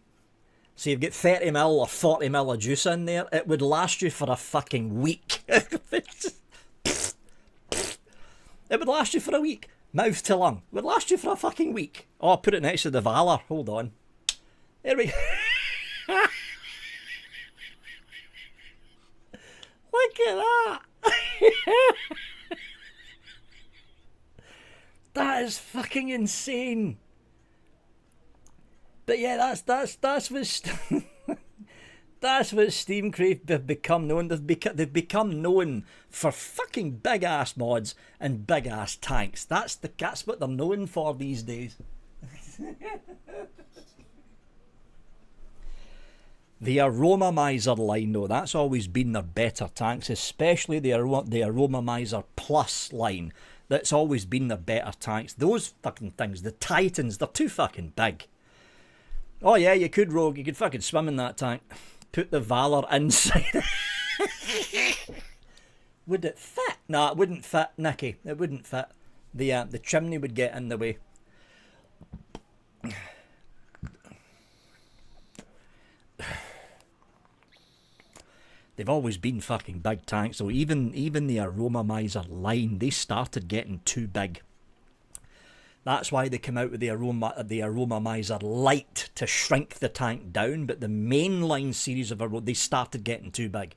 So you've got 30ml or 40ml of juice in there, it would last you for a fucking week. It would last you for a week. Mouth to lung. Would last you for a fucking week. Oh, I'll put it next to the Valor. Hold on. There we go. Look at that. That is fucking insane. But yeah, that's what that's what Steam Crave have become known. They've become known for fucking big ass mods and big ass tanks. That's what they're known for these days. The Aromamizer line, though, that's always been their better tanks, especially the Aromamizer Plus line. That's always been their better tanks. Those fucking things, the Titans, they're too fucking big. Oh yeah, you could, Rogue. You could fucking swim in that tank. Put the Valor inside. Would it fit? No, it wouldn't fit, Nicky. It wouldn't fit. The chimney would get in the way. They've always been fucking big tanks, so even the Aromamizer line, they started getting too big. That's why they came out with the Aromamizer Light to shrink the tank down, but the mainline series of they started getting too big.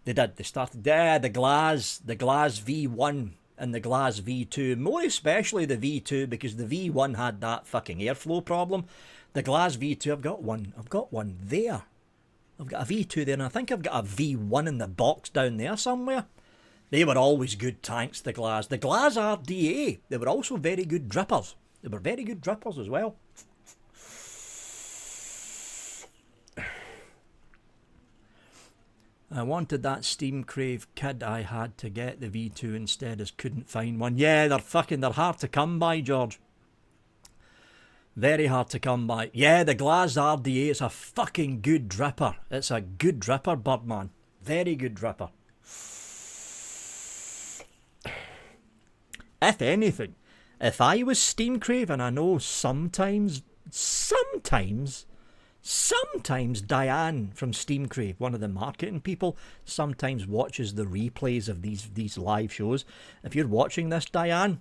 They did. They started the Glass V1 and the Glass V2, more especially the V2, because the V1 had that fucking airflow problem. The Glass V2, I've got one there. I've got a V2 there, and I think I've got a V1 in the box down there somewhere. They were always good tanks, the Glass. The Glass RDA, they were also very good drippers. They were very good drippers as well. I wanted that Steam Crave kid. I had to get the V2 instead as couldn't find one. Yeah, they're hard to come by, George. Very hard to come by. Yeah, the Glass RDA is a fucking good dripper. It's a good dripper, Birdman. Very good dripper. If anything, if I was Steam Crave, and I know sometimes Diane from Steam Crave, one of the marketing people, sometimes watches the replays of these live shows. If you're watching this, Diane,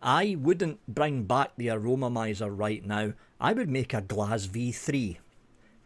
I wouldn't bring back the Aromomizer right now. I would make a Glass V3.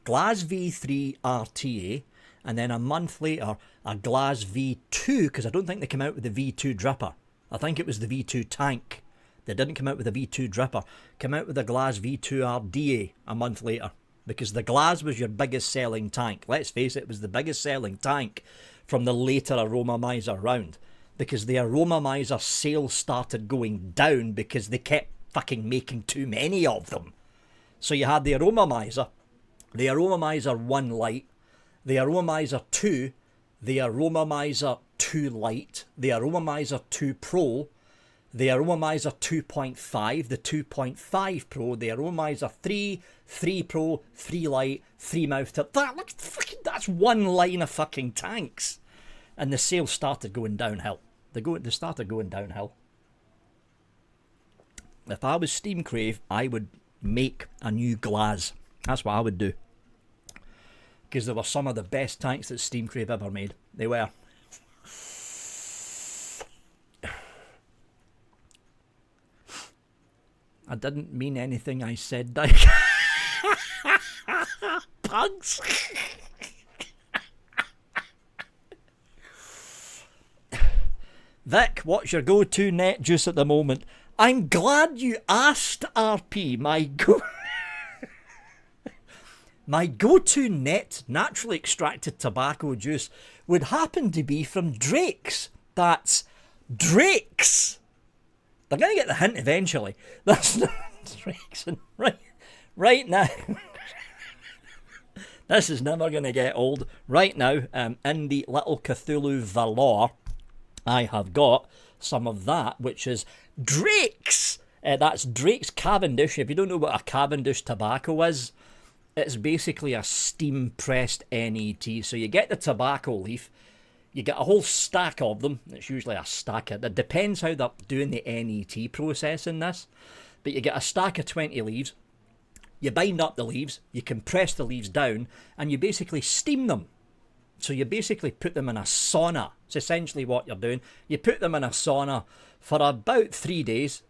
Glass V3 RTA, and then a month later, a Glass V2, because I don't think they came out with the V2 dripper. I think it was the V2 tank. They didn't come out with a V2 dripper. Came out with a Glass V2 RDA a month later. Because the Glass was your biggest selling tank. Let's face it, it was the biggest selling tank from the later Aromomizer round. Because the Aromomizer sales started going down because they kept fucking making too many of them. So you had the Aromomizer 1 Lite, the Aromomizer 2, the Aromomizer 2 Lite, the Aromomizer 2 Pro, the Aromomizer 2.5, the 2.5 Pro, the Aromomizer 3, 3 Pro, 3 Lite, 3 mouth tip. That's one line of fucking tanks. And the sales started going downhill. They started going downhill. If I was Steam Crave, I would make a new Glass. That's what I would do. Because they were some of the best tanks that Steam Crave ever made. They were. I didn't mean anything I said, Dyke. Pugs. Vic, what's your go-to net juice at the moment? I'm glad you asked, RP. My go-to net naturally extracted tobacco juice would happen to be from Drake's. That's Drake's. They're going to get the hint eventually. That's not Drake's. Right now. This is never going to get old. Right now, in the little Cthulhu Valor, I have got some of that, which is Drake's. That's Drake's Cavendish. If you don't know what a Cavendish tobacco is, it's basically a steam-pressed NET. So you get the tobacco leaf, you get a whole stack of them. It's usually a stack. It depends how they're doing the NET process in this. But you get a stack of 20 leaves, you bind up the leaves, you compress the leaves down, and you basically steam them. So you basically put them in a sauna. It's essentially what you're doing. You put them in a sauna for about 3 days.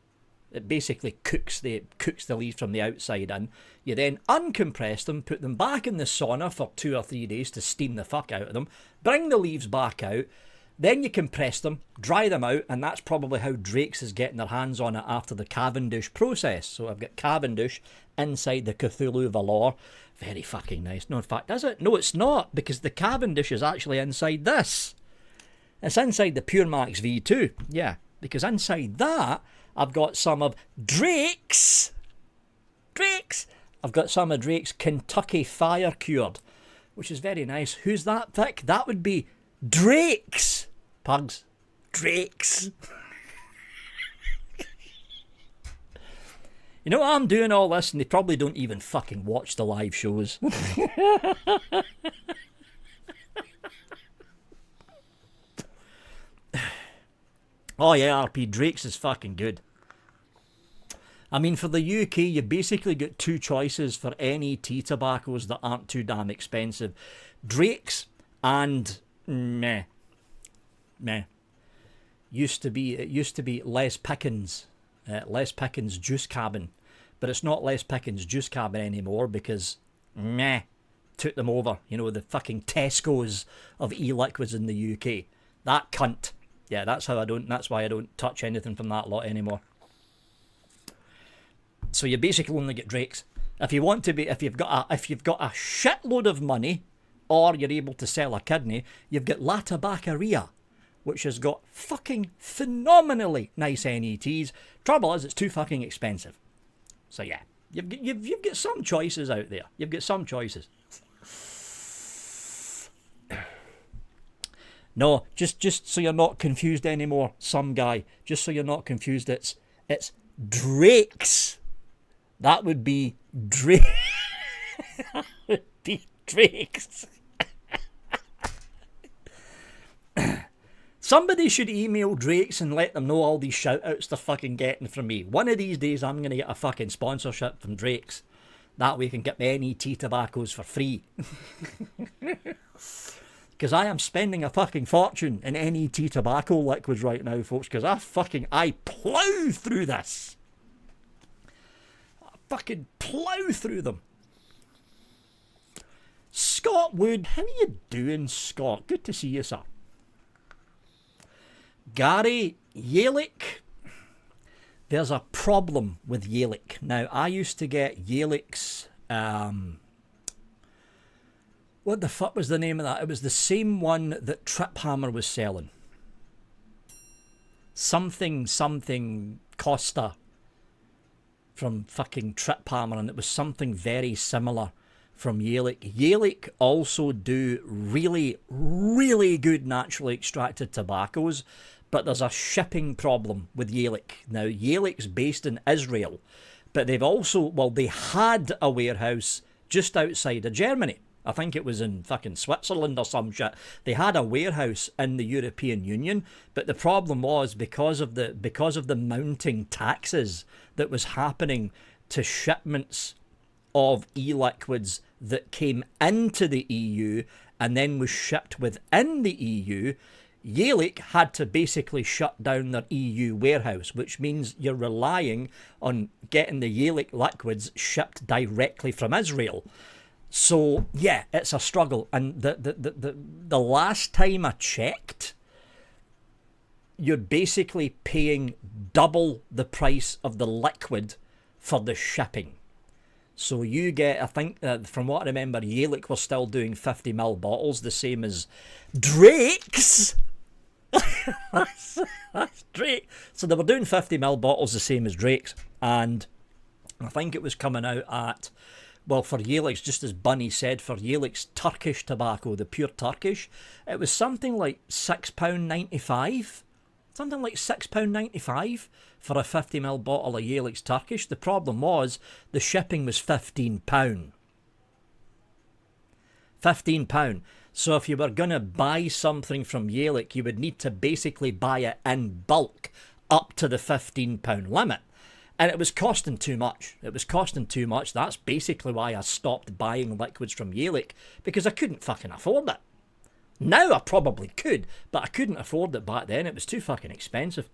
It basically cooks the leaves from the outside in. You then uncompress them, put them back in the sauna for 2 or 3 days to steam the fuck out of them. Bring the leaves back out. Then you compress them, dry them out, and that's probably how Drake's is getting their hands on it after the Cavendish process. So I've got Cavendish inside the Cthulhu Valor. Very fucking nice. No, in fact, is it? No, it's not, because the Cavendish is actually inside this. It's inside the Pure Max V2. Yeah, because inside that, I've got some of Drake's. I've got some of Drake's Kentucky Fire Cured, which is very nice. Who's that, Vic? That would be Drake's. Pugs. Drake's. You know what, I'm doing all this and they probably don't even fucking watch the live shows. Oh yeah, RP, Drake's is fucking good. I mean, for the UK, you basically get 2 choices for NET tobaccos that aren't too damn expensive. Drake's and meh. It used to be Les Pickens. Les Pickens Juice Cabin. But it's not Les Pickens Juice Cabin anymore because took them over. You know, the fucking Tesco's of e-liquids in the UK. That cunt. Yeah, that's why I don't touch anything from that lot anymore. So you basically only get Drake's. If you've got a shitload of money, or you're able to sell a kidney, you've got La Tabaccaria, which has got fucking phenomenally nice NETs. Trouble is, it's too fucking expensive. So yeah, you've got some choices out there. You've got some choices. No, just so you're not confused anymore, some guy. Just so you're not confused, it's Drake's. That would be Drake. That would be Drake's. Somebody should email Drake's and let them know all these shout-outs they're fucking getting from me. One of these days I'm going to get a fucking sponsorship from Drake's. That way I can get my NET tobaccos for free. Because I am spending a fucking fortune in NET tobacco liquids right now, folks, because I plough through this. I fucking plough through them. Scott Wood, how are you doing, Scott? Good to see you, sir. Gary Yelik. There's a problem with Yelik. Now, I used to get Yelik's, what the fuck was the name of that? It was the same one that Trip Hammer was selling. Something Costa from fucking Trip Hammer, and it was something very similar from Yelik. Yelik also do really, really good naturally extracted tobaccos, but there's a shipping problem with Yelik. Now, Yelik's based in Israel, but they've also, well, they had a warehouse just outside of Germany. I think it was in fucking Switzerland or some shit. They had a warehouse in the European Union, but the problem was because of the mounting taxes that was happening to shipments of e-liquids that came into the EU and then was shipped within the EU, Yelik had to basically shut down their EU warehouse, which means you're relying on getting the Yelik liquids shipped directly from Israel. So yeah, it's a struggle. And the last time I checked, you're basically paying double the price of the liquid for the shipping. So you get, I think, from what I remember, Yelik was still doing 50ml bottles, the same as Drake's. that's Drake. So they were doing 50ml bottles the same as Drake's, and I think it was coming out at, well, for Yelik's, just as Bunny said, for Yelik's Turkish tobacco, the pure Turkish, it was something like £6.95. Something like £6.95 for a 50ml bottle of Yelik's Turkish. The problem was the shipping was £15. £15. So if you were going to buy something from Yelik, you would need to basically buy it in bulk up to the £15 limit. And it was costing too much. It was costing too much. That's basically why I stopped buying liquids from Yelik, because I couldn't fucking afford it. Now I probably could, but I couldn't afford it back then. It was too fucking expensive.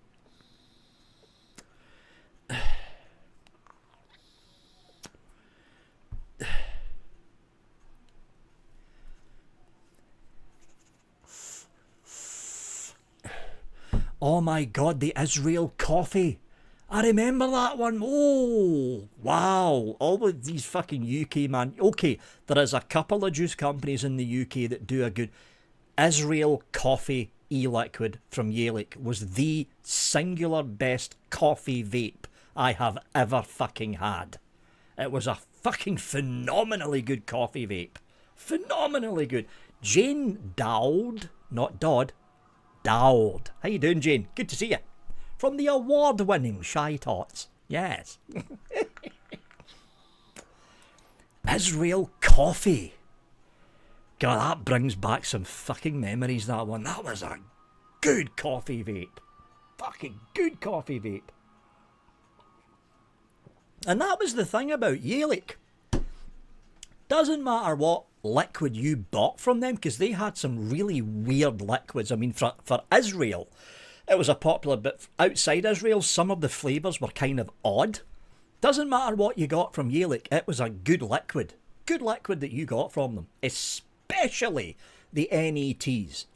Oh my god, the Israel coffee. I remember that one. Oh, wow. All of these fucking UK, man. Okay, there is a couple of juice companies in the UK that do a good... Israel coffee e-liquid from Yelik was the singular best coffee vape I have ever fucking had. It was a fucking phenomenally good coffee vape. Phenomenally good. Jane Dowd, not Dodd, Dowd. How you doing, Jane? Good to see you. From the award-winning Shy Tots. Yes. Israel coffee. God, that brings back some fucking memories, that one. That was a good coffee vape. Fucking good coffee vape. And that was the thing about Yelik. Doesn't matter what liquid you bought from them, because they had some really weird liquids. I mean, for Israel, it was a popular, but outside Israel, some of the flavours were kind of odd. Doesn't matter what you got from Yelik, it was a good liquid. Good liquid that you got from them. Especially the NETs.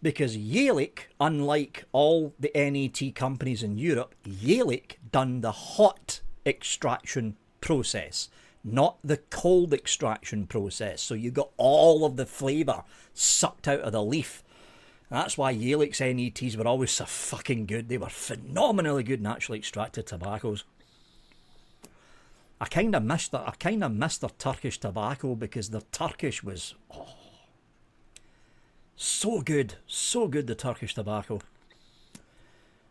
Because Yelik, unlike all the NET companies in Europe, Yelik done the hot extraction process, not the cold extraction process. So you got all of the flavour sucked out of the leaf. That's why Yelik's NETs were always so fucking good. They were phenomenally good naturally extracted tobaccos. I kind of missed their Turkish tobacco, because their Turkish was so good, the Turkish tobacco.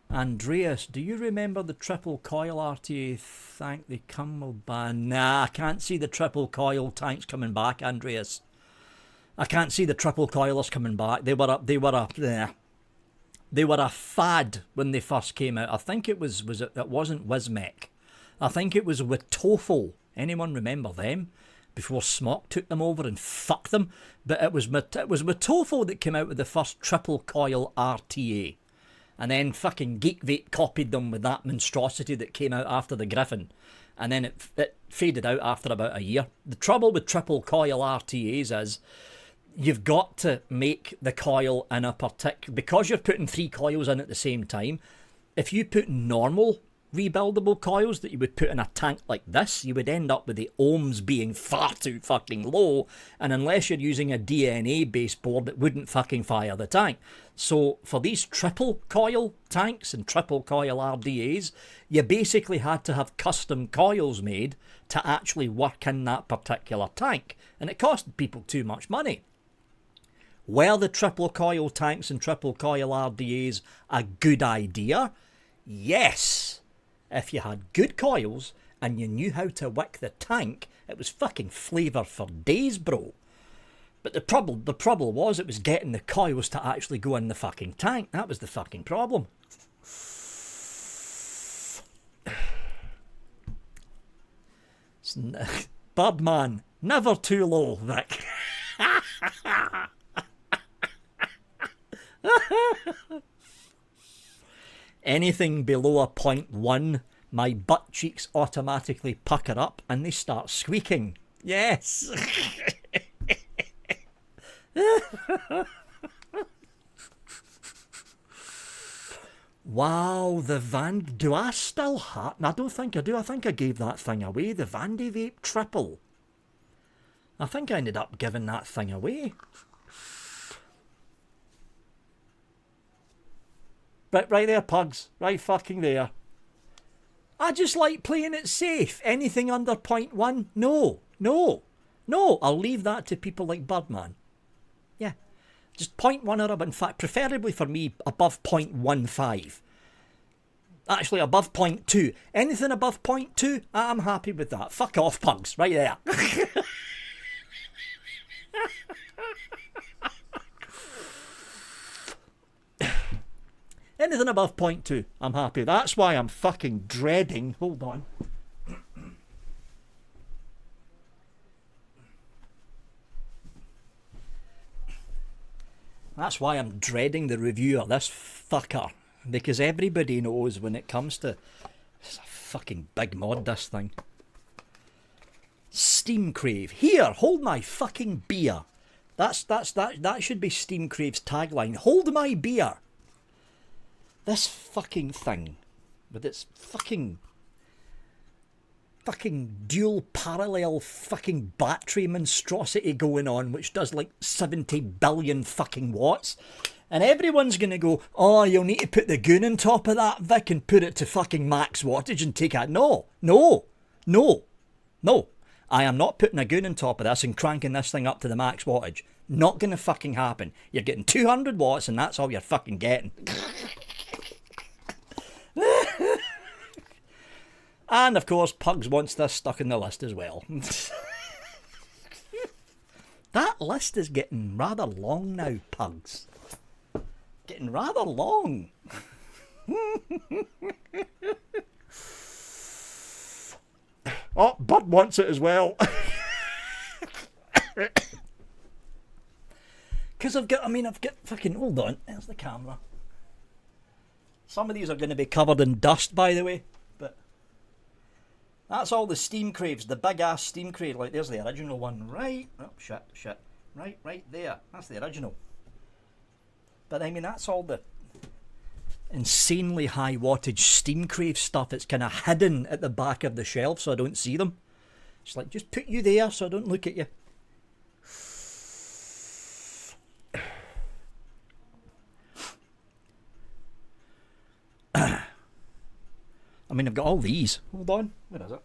Andreas, do you remember the triple coil RTA? Thank the Cummelban. Nah, I can't see the triple coil tanks coming back, Andreas. I can't see the triple coilers coming back. They were a fad when they first came out. I think it wasn't Wismec. I think it was with Toffel. Anyone remember them? Before Smock took them over and fucked them. But it was with Toffel that came out with the first triple coil RTA. And then fucking Geek Vape copied them with that monstrosity that came out after the Griffin. And then it faded out after about a year. The trouble with triple coil RTAs is you've got to make the coil in a particular... Because you're putting 3 coils in at the same time, if you put normal rebuildable coils that you would put in a tank like this, you would end up with the ohms being far too fucking low, and unless you're using a DNA based board, it wouldn't fucking fire the tank. So for these triple coil tanks and triple coil RDAs, you basically had to have custom coils made to actually work in that particular tank, and it cost people too much money. Were the triple coil tanks and triple coil RDAs a good idea? Yes. If you had good coils and you knew how to wick the tank, it was fucking flavour for days, bro. But the problem was it was getting the coils to actually go in the fucking tank. That was the fucking problem. Birdman, never too low, Vic. Anything below a 0.1, my butt cheeks automatically pucker up and they start squeaking. Yes. Wow, the Vandy... Do I still have... I don't think I do. I think I gave that thing away. The Vandy Vape Triple. I think I ended up giving that thing away. Right there, Pugs. Right fucking there. I just like playing it safe. Anything under 0.1? No. I'll leave that to people like Birdman. Yeah. Just 0.1 or above. In fact, preferably for me, above 0.15. Actually, above 0.2. Anything above 0.2, I'm happy with that. Fuck off, Pugs. Right there. Anything above 0.2, I'm happy. That's why I'm fucking dreading... Hold on. That's why I'm dreading the review of this fucker. Because everybody knows when it comes to... It's a fucking big mod, this thing. Steam Crave. Here, hold my fucking beer. That should be Steam Crave's tagline. Hold my beer. This fucking thing, with its fucking dual parallel fucking battery monstrosity going on, which does like 70 billion fucking watts, and everyone's gonna go, oh, you'll need to put the goon on top of that, Vic, and put it to fucking max wattage and take it. No. I am not putting a goon on top of this and cranking this thing up to the max wattage. Not gonna fucking happen. You're getting 200 watts and that's all you're fucking getting. And of course, Pugs wants this stuck in the list as well. That list is getting rather long now, Pugs. Getting rather long. Oh, Bud wants it as well. Because I've got fucking, hold on, there's the camera. Some of these are going to be covered in dust, by the way, but that's all the Steam Craves, the big ass Steam Crave. Like, there's the original one, right? Oh, shit. Right there. That's the original. But I mean, that's all the insanely high wattage Steam Crave stuff. It's kind of hidden at the back of the shelf, so I don't see them. It's like, just put you there so I don't look at you. I mean, I've got all these. Hold on. Where is it?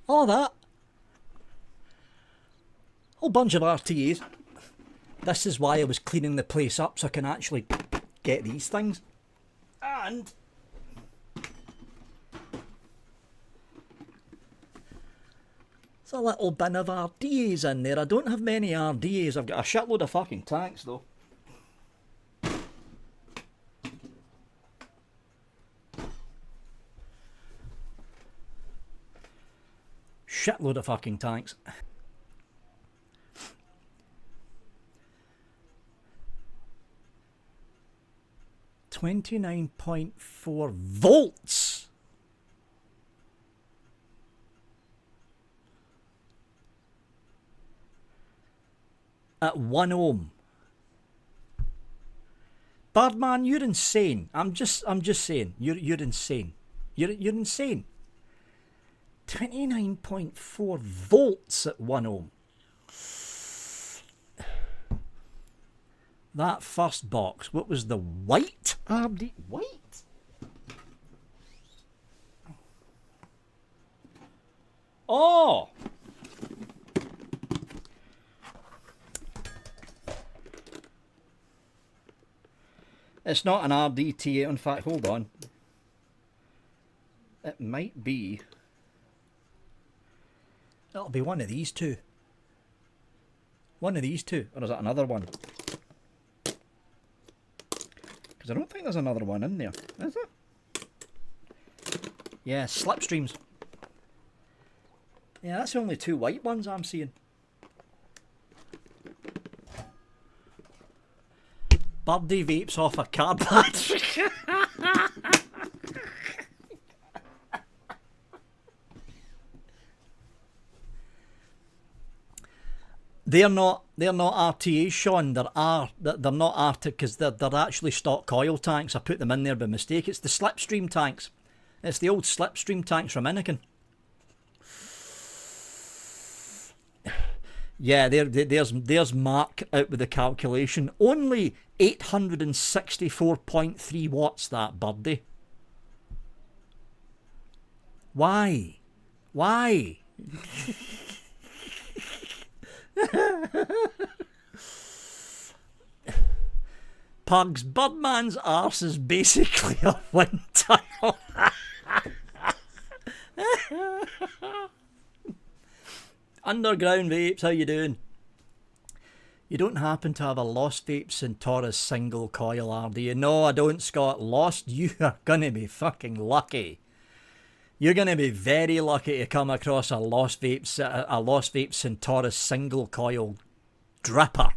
All that. Whole bunch of RTAs. This is why I was cleaning the place up, so I can actually get these things. And there's a little bin of RDAs in there. I don't have many RDAs. I've got a shitload of fucking tanks though. Shitload of fucking tanks. $29.4 volts. At 1 ohm. Birdman, you're insane. I'm just saying. You're insane. You're insane. 29.4 volts at 1 ohm. That first box, what was the white RD? White? Oh! It's not an RDTA. In fact, hold on. It might be. It'll be one of these two. One of these two. Or is that another one? Because I don't think there's another one in there. Is there? Yeah, slipstreams. Yeah, that's the only two white ones I'm seeing. Vandy Vapes off a card battery. They're not RTAs, Sean. They're not RT because they're actually stock coil tanks. I put them in there by mistake. It's the slipstream tanks. It's the old slipstream tanks from Nicotine. Yeah, there's Mark out with the calculation. Only 864.3 watts, that birdie. Why? Why? Pugs, Birdman's arse is basically a wind tunnel. Underground Vapes, how you doing? You don't happen to have a Lost Vape Centaurus single coil RDA? No, I don't, Scott. Lost, you are going to be fucking lucky. You're going to be very lucky to come across a Lost Vape Centaurus single coil dripper.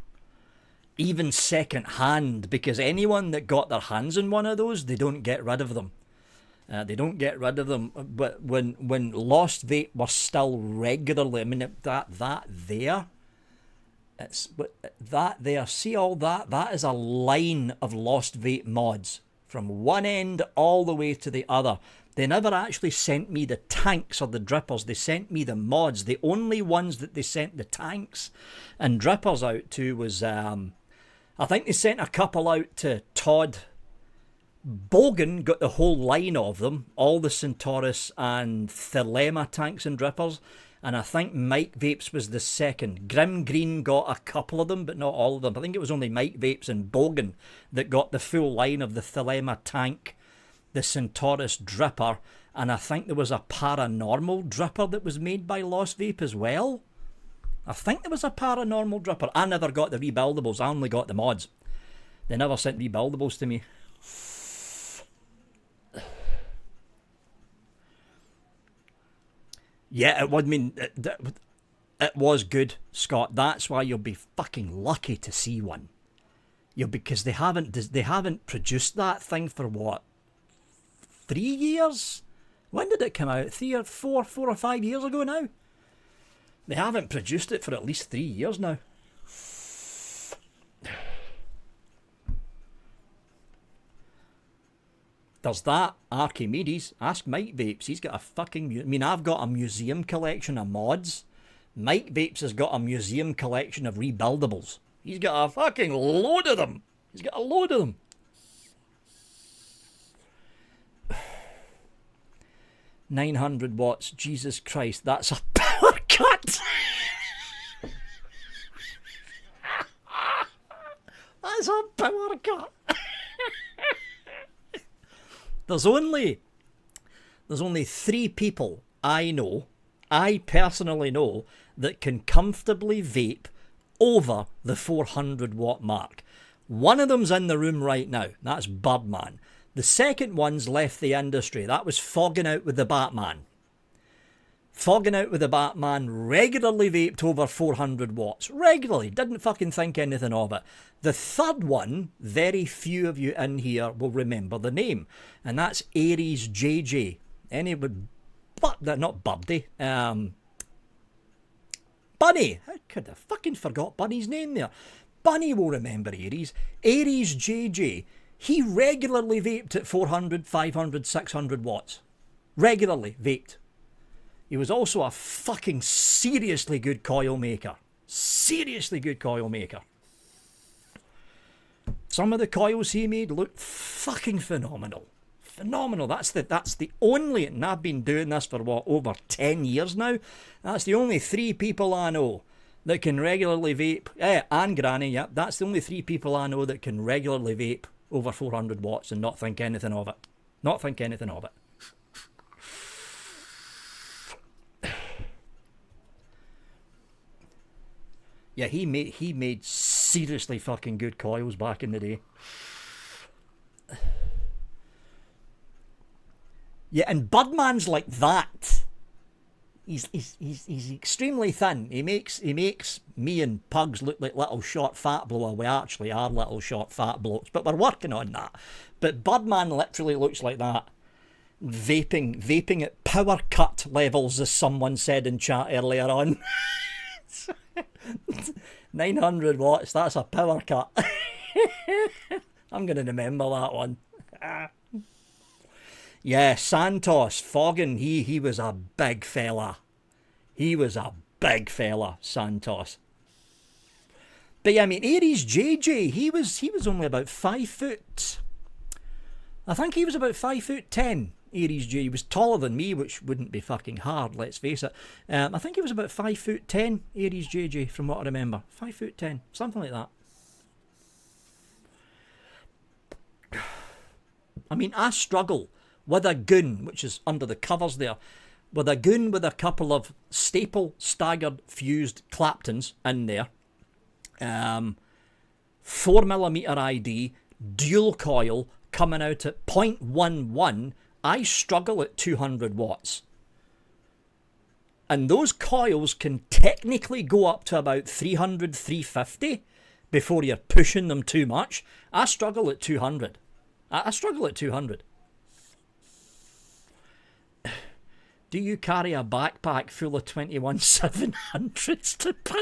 Even second hand, because anyone that got their hands on one of those, they don't get rid of them. They don't get rid of them. But when Lost Vape were still regularly, I mean, that there, see all that? That is a line of Lost Vape mods from one end all the way to the other. They never actually sent me the tanks or the drippers. They sent me the mods. The only ones that they sent the tanks and drippers out to was, I think they sent a couple out to Todd. Bogan got the whole line of them, all the Centaurus and Thelema tanks and drippers, and I think Mike Vapes was the second. Grim Green got a couple of them, but not all of them. I think it was only Mike Vapes and Bogan that got the full line of the Thelema tank, the Centaurus dripper, and I think there was a paranormal dripper that was made by Lost Vape as well. I think there was a paranormal dripper. I never got the rebuildables, I only got the mods. They never sent rebuildables to me. Yeah, it would mean it was good, Scott. That's why you'll be fucking lucky to see one. Because they haven't produced that thing for what, 3 years? When did it come out? 4 or 5 years ago now. They haven't produced it for at least 3 years now. There's that Archimedes. Ask Mike Vapes. He's got a fucking... I mean, I've got a museum collection of mods. Mike Vapes has got a museum collection of rebuildables. He's got a fucking load of them. He's got a load of them. $900 watts. Jesus Christ. That's a power cut. cut. There's only 3 people I personally know, that can comfortably vape over the 400 watt mark. One of them's in the room right now. That's Birdman. The second one's left the industry. That was Fogging Out with the Batman. Fogging Out with the Batman regularly vaped over 400 watts. Regularly. Didn't fucking think anything of it. The third one, very few of you in here will remember the name. And that's Aries JJ. Anyone... But not Birdie. Bunny. How could I fucking forgot Bunny's name there? Bunny will remember Aries. Aries JJ. He regularly vaped at 400, 500, 600 watts. Regularly vaped. He was also a fucking seriously good coil maker. Seriously good coil maker. Some of the coils he made looked fucking phenomenal. Phenomenal. That's the only, and I've been doing this for what, over 10 years now. That's the only 3 people I know that can regularly vape, and Granny, yep, that's the only 3 people I know that can regularly vape over 400 watts and not think anything of it. Not think anything of it. Yeah, he made seriously fucking good coils back in the day. Yeah, and Birdman's like that. He's extremely thin. He makes me and Pugs look like little short fat blokes. We actually are little short fat blokes, but we're working on that. But Birdman literally looks like that. Vaping at power cut levels, as someone said in chat earlier on. 900 watts, that's a power cut. I'm going to remember that one. Yeah, Santos, Foggin, he was a big fella. He was a big fella, Santos. But yeah, I mean, Aries JJ, he was only about 5 foot. I think he was about 5'10", Aries J. He was taller than me, which wouldn't be fucking hard, let's face it. I think he was about 5'10", Aries JJ, from what I remember. 5'10", something like that. I mean, I struggle with a goon, which is under the covers there, with a goon with a couple of staple staggered fused Claptons in there. 4mm ID, dual coil, coming out at 0.11, I struggle at 200 watts. And those coils can technically go up to about 300, 350 before you're pushing them too much. I struggle at 200. I struggle at 200. Do you carry a backpack full of 21-700s to power?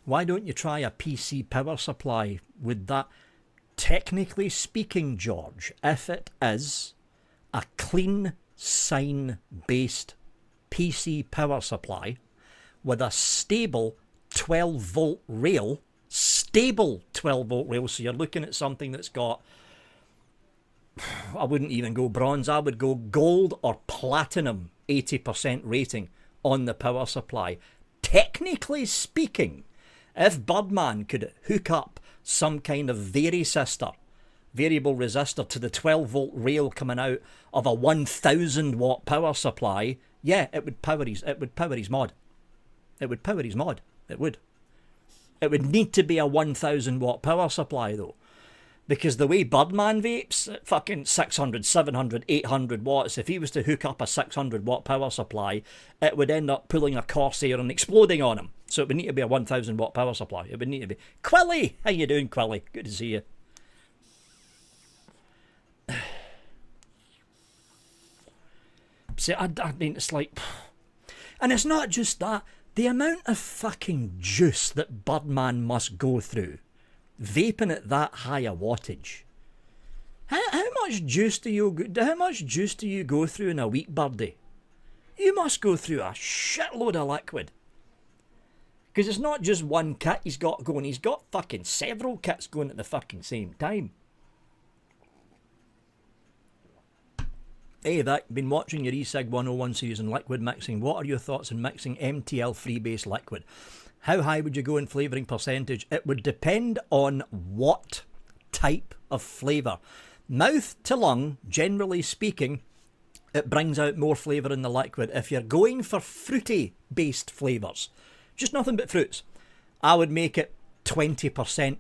Why don't you try a PC power supply with that? Technically speaking, George, if it is a clean sine based PC power supply with a stable 12 volt rail, so you're looking at something that's got, I wouldn't even go bronze, I would go gold or platinum 80% rating on the power supply. Technically speaking, if Birdman could hook up some kind of variable resistor to the 12 volt rail coming out of a 1000 watt power supply, yeah, it would power his mod. It would power his mod. It would. It would need to be a 1000 watt power supply though. Because the way Birdman vapes at fucking 600, 700, 800 watts, if he was to hook up a 600 watt power supply, it would end up pulling a Corsair and exploding on him. So it would need to be a 1000 watt power supply. It would need to be. Quilly! How you doing, Quilly? Good to see you. See, I mean, it's like... And it's not just that. The amount of fucking juice that Birdman must go through vaping at that high a wattage. How much juice do you go through in a week, Birdie? You must go through a shitload of liquid. Because it's not just one kit he's got going, he's got fucking several kits going at the fucking same time. Hey Vic, been watching your eSig 101 series on liquid mixing. What are your thoughts on mixing MTL freebase liquid? How high would you go in flavouring percentage? It would depend on what type of flavour. Mouth to lung, generally speaking, it brings out more flavour in the liquid. If you're going for fruity based flavours, just nothing but fruits, I would make it 20%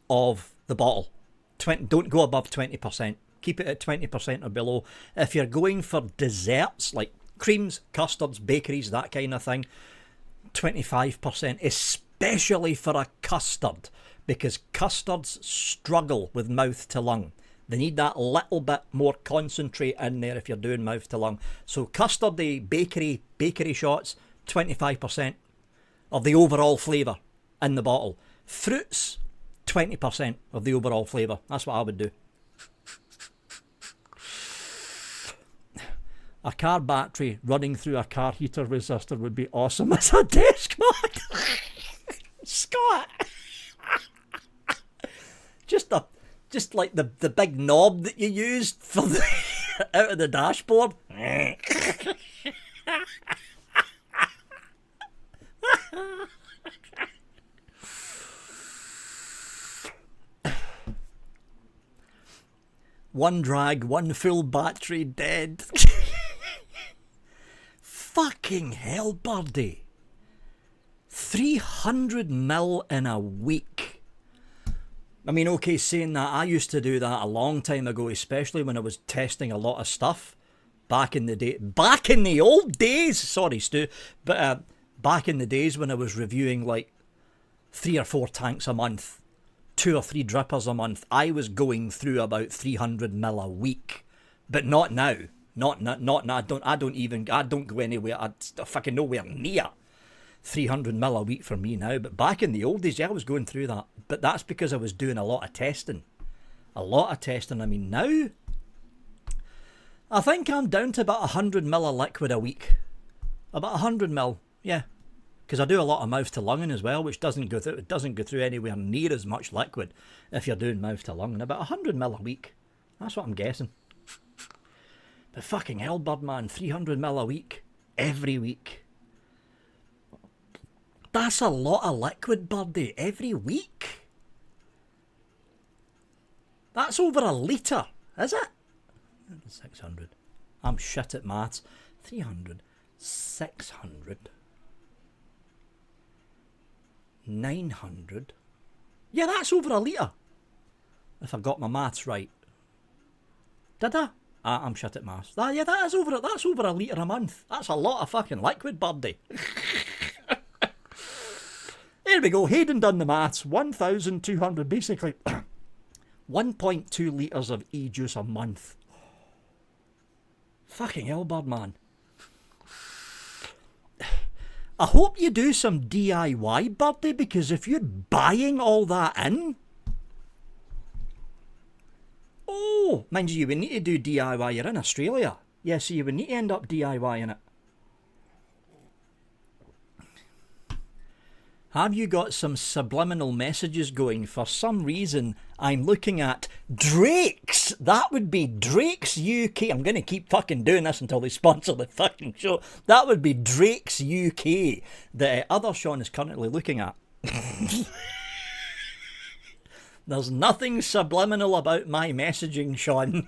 of the bottle. Don't go above 20%. Keep it at 20% or below. If you're going for desserts like creams, custards, bakeries, that kind of thing, 25%, especially for a custard, because custards struggle with mouth to lung. They need that little bit more concentrate in there if you're doing mouth to lung. So custardy bakery shots, 25% of the overall flavour in the bottle. Fruits, 20% of the overall flavour. That's what I would do. A car battery running through a car heater resistor would be awesome as a desk mod. Scott! Just like the big knob that you used for the out of the dashboard. One drag, one full battery dead. Fucking hell, birdie. 300 mil in a week. I mean, okay, saying that, I used to do that a long time ago, especially when I was testing a lot of stuff. Back in the day. Back in the old days! Sorry, Stu. But back in the days when I was reviewing like 3 or 4 tanks a month, 2 or 3 drippers a month, I was going through about 300 mil a week. But not now. Not now. I don't go anywhere. I'm fucking nowhere near 300 mil a week for me now. But back in the old days, yeah, I was going through that. But that's because I was doing a lot of testing. I mean, now, I think I'm down to about 100 mil of liquid a week. About 100 mil, yeah. Because I do a lot of mouth to lunging as well, which doesn't go through anywhere near as much liquid if you're doing mouth to lung. And about 100 mil a week. That's what I'm guessing. But fucking hell, Birdman, 300 mil a week. Every week. That's a lot of liquid, Birdie. Every week. That's over a litre, is it? 600. I'm shit at maths. 300. 600. 900. Yeah, that's over a litre. If I got my maths right. Did I? I'm shit at maths. Yeah, that's over a litre a month. That's a lot of fucking liquid, Birdie. There we go. Hayden done the maths. 1,200, basically 1.2 litres of e-juice a month. Fucking hell, Birdman. I hope you do some DIY, Birdie, because if you're buying all that in... Oh, mind you would need to do DIY. You're in Australia. Yeah, so you would need to end up DIYing it. Have you got some subliminal messages going? For some reason, I'm looking at Drake's. That would be Drake's UK. I'm going to keep fucking doing this until they sponsor the fucking show. That would be Drake's UK that other Sean is currently looking at. There's nothing subliminal about my messaging, Sean.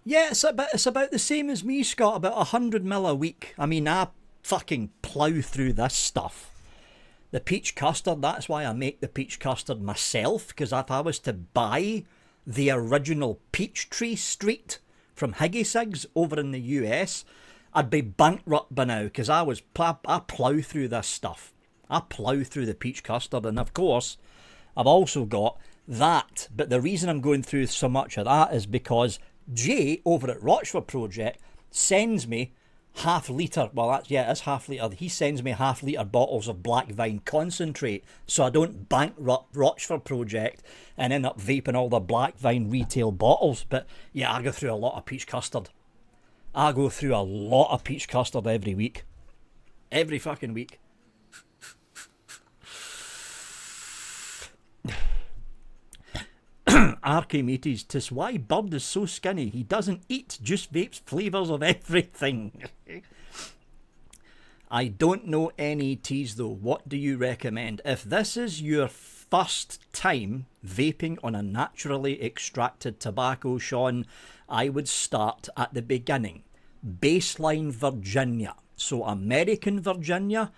Yeah, it's about the same as me, Scott, about 100 mil a week. I mean, I fucking plough through this stuff. The peach custard, that's why I make the peach custard myself, because if I was to buy the original Peachtree Street from Higgy Sigs over in the US, I'd be bankrupt by now, because I plough through this stuff. I plough through the peach custard, and of course, I've also got that. But the reason I'm going through so much of that is because Jay over at Rochford Project sends me half litre, it's half litre, he sends me half litre bottles of black vine concentrate so I don't bankrupt Rochford Project and end up vaping all the black vine retail bottles. But yeah, I go through a lot of peach custard. I go through a lot of peach custard every week. Every fucking week. Archimedes, 'tis why Bird is so skinny. He doesn't eat, just vapes flavours of everything. I don't know any teas though. What do you recommend? If this is your first time vaping on a naturally extracted tobacco, Sean, I would start at the beginning. Baseline Virginia. So American Virginia,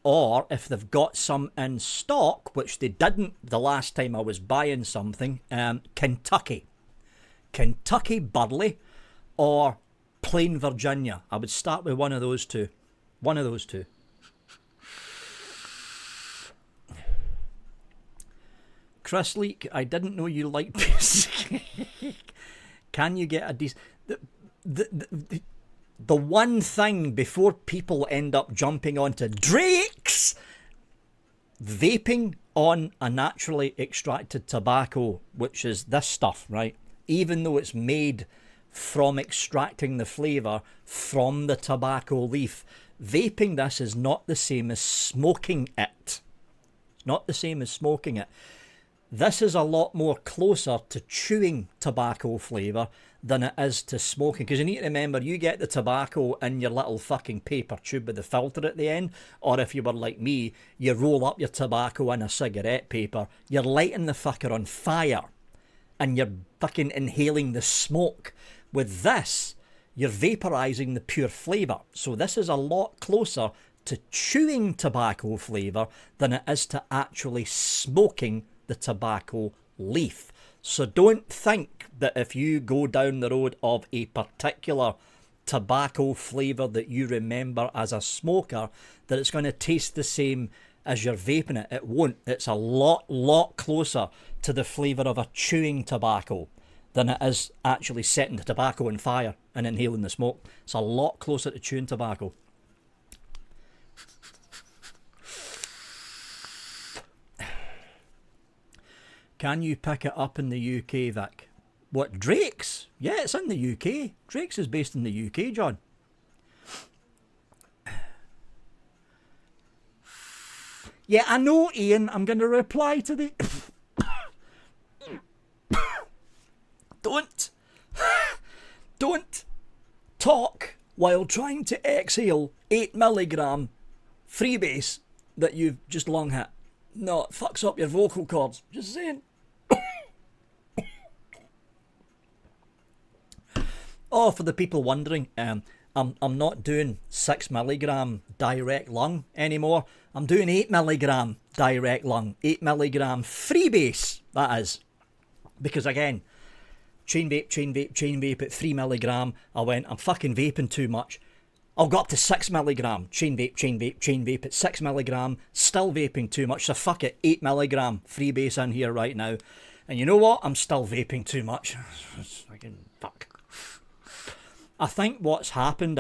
or if they've got some in stock, which they didn't the last time I was buying something, Kentucky. Kentucky Burley or plain Virginia. I would start with one of those two. One of those two. Chris Leak, I didn't know you liked this. Can you get a decent... The one thing before people end up jumping onto Drake's, vaping on a naturally extracted tobacco, which is this stuff, right? Even though it's made from extracting the flavour from the tobacco leaf, vaping this is not the same as smoking it. It's not the same as smoking it. This is a lot more closer to chewing tobacco flavour than it is to smoking. Because you need to remember, you get the tobacco in your little fucking paper tube with the filter at the end. Or if you were like me, you roll up your tobacco in a cigarette paper. You're lighting the fucker on fire. And you're fucking inhaling the smoke. With this, you're vaporising the pure flavour. So this is a lot closer to chewing tobacco flavour than it is to actually smoking the tobacco leaf. So don't think that if you go down the road of a particular tobacco flavour that you remember as a smoker, that it's going to taste the same as you're vaping it. It won't. It's a lot closer to the flavour of a chewing tobacco than it is actually setting the tobacco on fire and inhaling the smoke. It's a lot closer to chewing tobacco. Can you pick it up in the UK, Vic? What, Drake's? Yeah, it's in the UK. Drake's is based in the UK, John. Yeah, I know, Ian. I'm going to reply to the... Don't talk while trying to exhale 8 milligram freebase that you've just long hit. No, it fucks up your vocal cords. Just saying. Oh, for the people wondering, I'm not doing 6 milligram direct lung anymore. I'm doing 8 milligram direct lung. 8 milligram freebase, that is. Because again, chain vape at 3 milligram. I went, I'm fucking vaping too much. I'll go up to 6 milligram. Chain vape at 6 milligram. Still vaping too much. So fuck it, 8 milligram freebase in here right now. And you know what? I'm still vaping too much. Fucking fuck. I think what's happened,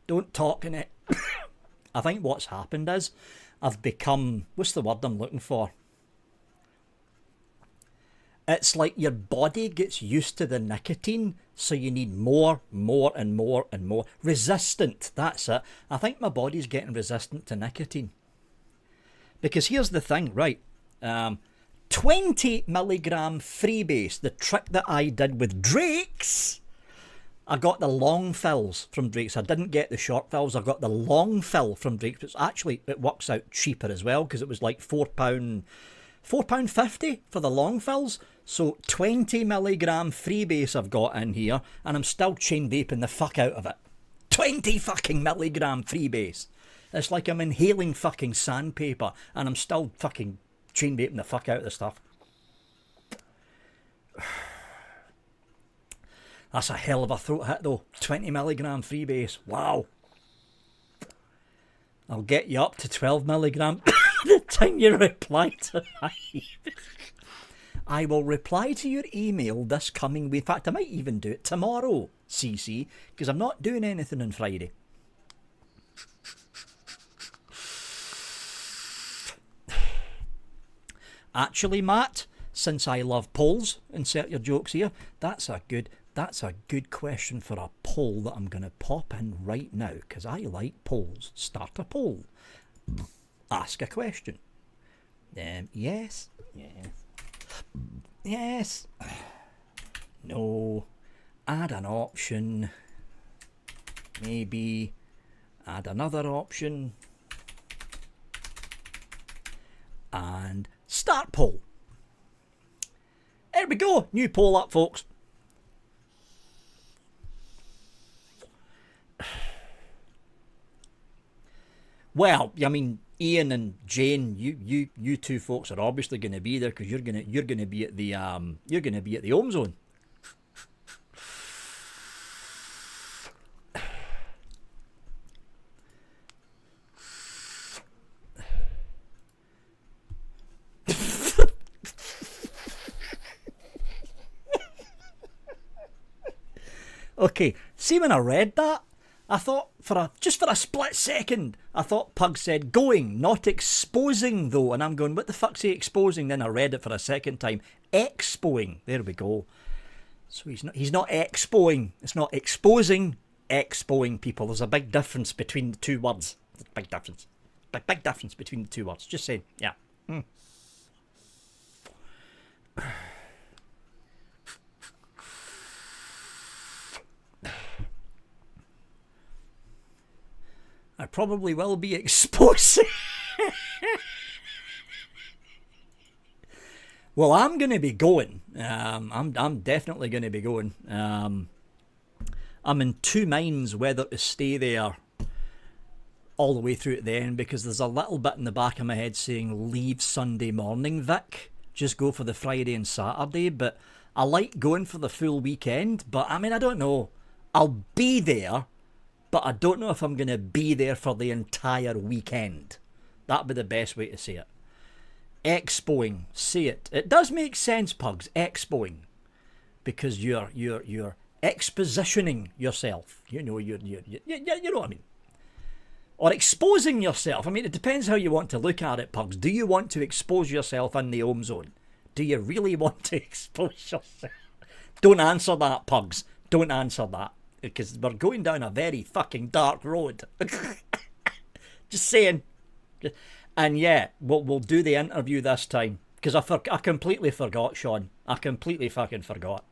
don't talk in it. I think what's happened is I've become, what's the word I'm looking for? It's like your body gets used to the nicotine, so you need more and more. Resistant, that's it. I think my body's getting resistant to nicotine. Because here's the thing, right? 20 milligram freebase, the trick that I did with Drake's. I got the long fills from Drake's. I didn't get the short fills. I got the long fill from Drake's. It's actually, it works out cheaper as well because it was like £4.50 for the long fills. So 20 milligram freebase I've got in here, and I'm still chain vaping the fuck out of it. 20 fucking milligram freebase. It's like I'm inhaling fucking sandpaper, and I'm still fucking chain vaping the fuck out of the stuff. That's a hell of a throat hit though. 20 milligram freebase. Wow. I'll get you up to 12 milligram the time you reply to my email. I will reply to your email this coming week. In fact, I might even do it tomorrow, CC, because I'm not doing anything on Friday. Actually, Matt, since I love polls, insert your jokes here, that's a good question for a poll that I'm going to pop in right now, because I like polls. Start a poll. Ask a question. Yes. Yes. No. Add an option. Maybe add another option. And start poll. There we go. New poll up, folks. Well, I mean, Ian and Jane, you two folks are obviously going to be there because you're gonna be at the home zone. Okay, see when I read that, I thought just for a split second, I thought Pug said going, not exposing though, and I'm going, what the fuck's he exposing? Then I read it for a second time, expoing. There we go. So he's not expoing. It's not exposing, expoing people. There's a big difference between the two words. There's a big difference. Big difference between the two words. Just saying. Yeah. I probably will be exposing. Well, I'm going to be going. I'm definitely going to be going. I'm in two minds whether to stay there all the way through to the end, because there's a little bit in the back of my head saying leave Sunday morning, Vic. Just go for the Friday and Saturday. But I like going for the full weekend. But I mean, I don't know. I'll be there. But I don't know if I'm going to be there for the entire weekend. That'd be the best way to say it. Expoing, say it. It does make sense, Pugs. Expoing, because you're expositioning yourself. You know you know what I mean. Or exposing yourself. I mean, it depends how you want to look at it, Pugs. Do you want to expose yourself in the home zone? Do you really want to expose yourself? Don't answer that, Pugs. Don't answer that. Because we're going down a very fucking dark road. Just saying. And yeah, we'll do the interview this time. Because I completely forgot, Sean. I completely fucking forgot.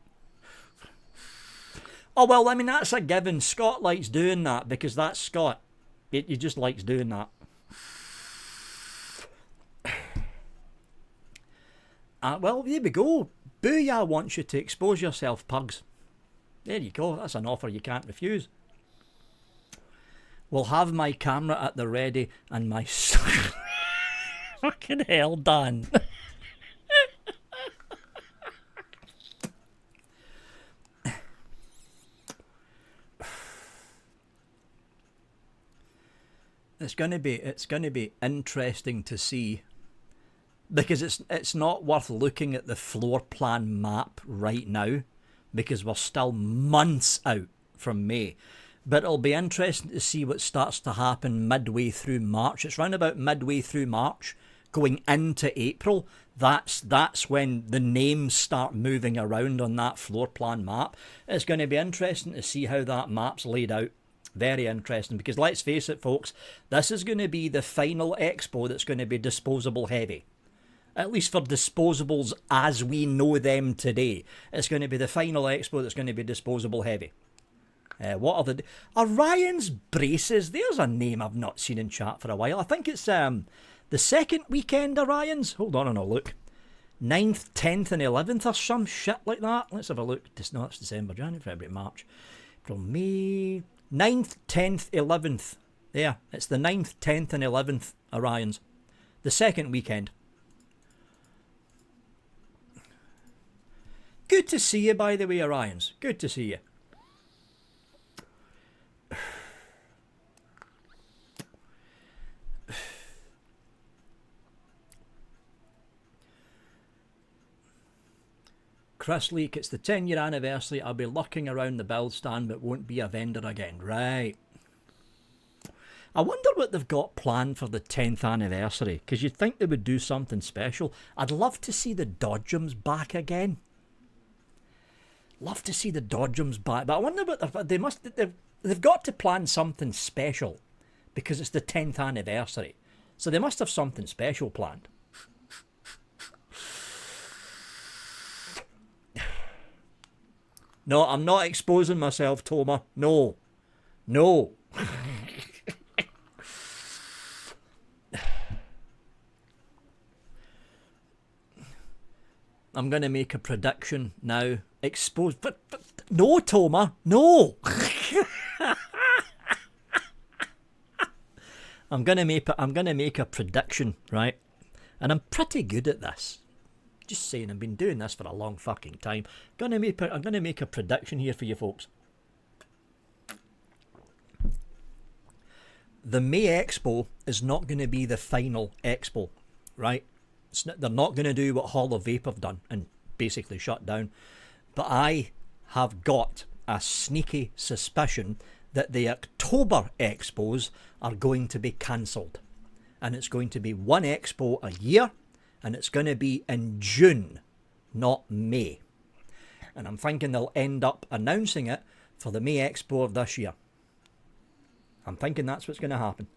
Oh, well, I mean, that's a given. Scott likes doing that because that's Scott. He just likes doing that. Well, there we go. Booyah wants you to expose yourself, Pugs. There you go. That's an offer you can't refuse. We'll have my camera at the ready and my... Fucking hell, Dan. It's gonna be interesting to see, because it's not worth looking at the floor plan map right now, because we're still months out from May. But it'll be interesting to see what starts to happen midway through March. It's round about midway through March, going into April. That's when the names start moving around on that floor plan map. It's going to be interesting to see how that map's laid out. Very interesting, because let's face it, folks, this is going to be the final expo that's going to be disposable heavy. At least for disposables as we know them today. It's going to be the final expo that's going to be disposable heavy. What are the... Orion's Braces. There's a name I've not seen in chat for a while. I think it's the second weekend Orion's. Hold on and I'll look. 9th, 10th and 11th or some shit like that. Let's have a look. No, it's December, January, February, March. From May... 9th, 10th, 11th. Yeah, it's the 9th, 10th and 11th Orion's. The second weekend. Good to see you, by the way, Orions. Good to see you. Chris Leak, it's the 10-year anniversary. I'll be lurking around the build stand but won't be a vendor again. Right. I wonder what they've got planned for the 10th anniversary, because you'd think they would do something special. I'd love to see the Dodgems back again. Love to see the Dodgems back, but I wonder what they've got to plan something special, because it's the 10th anniversary. So they must have something special planned. No, I'm not exposing myself, Toma. No. No. I'm going to make a prediction now. Expose... But no, Toma. No. I'm going to make a prediction, right? And I'm pretty good at this. Just saying, I've been doing this for a long fucking time. I'm going to make a prediction here for you folks. The May Expo is not going to be the final Expo, right? They're not going to do what Hall of Vape have done and basically shut down. But I have got a sneaky suspicion that the October Expos are going to be cancelled. And it's going to be one Expo a year, and it's going to be in June, not May. And I'm thinking they'll end up announcing it for the May Expo of this year. I'm thinking that's what's going to happen.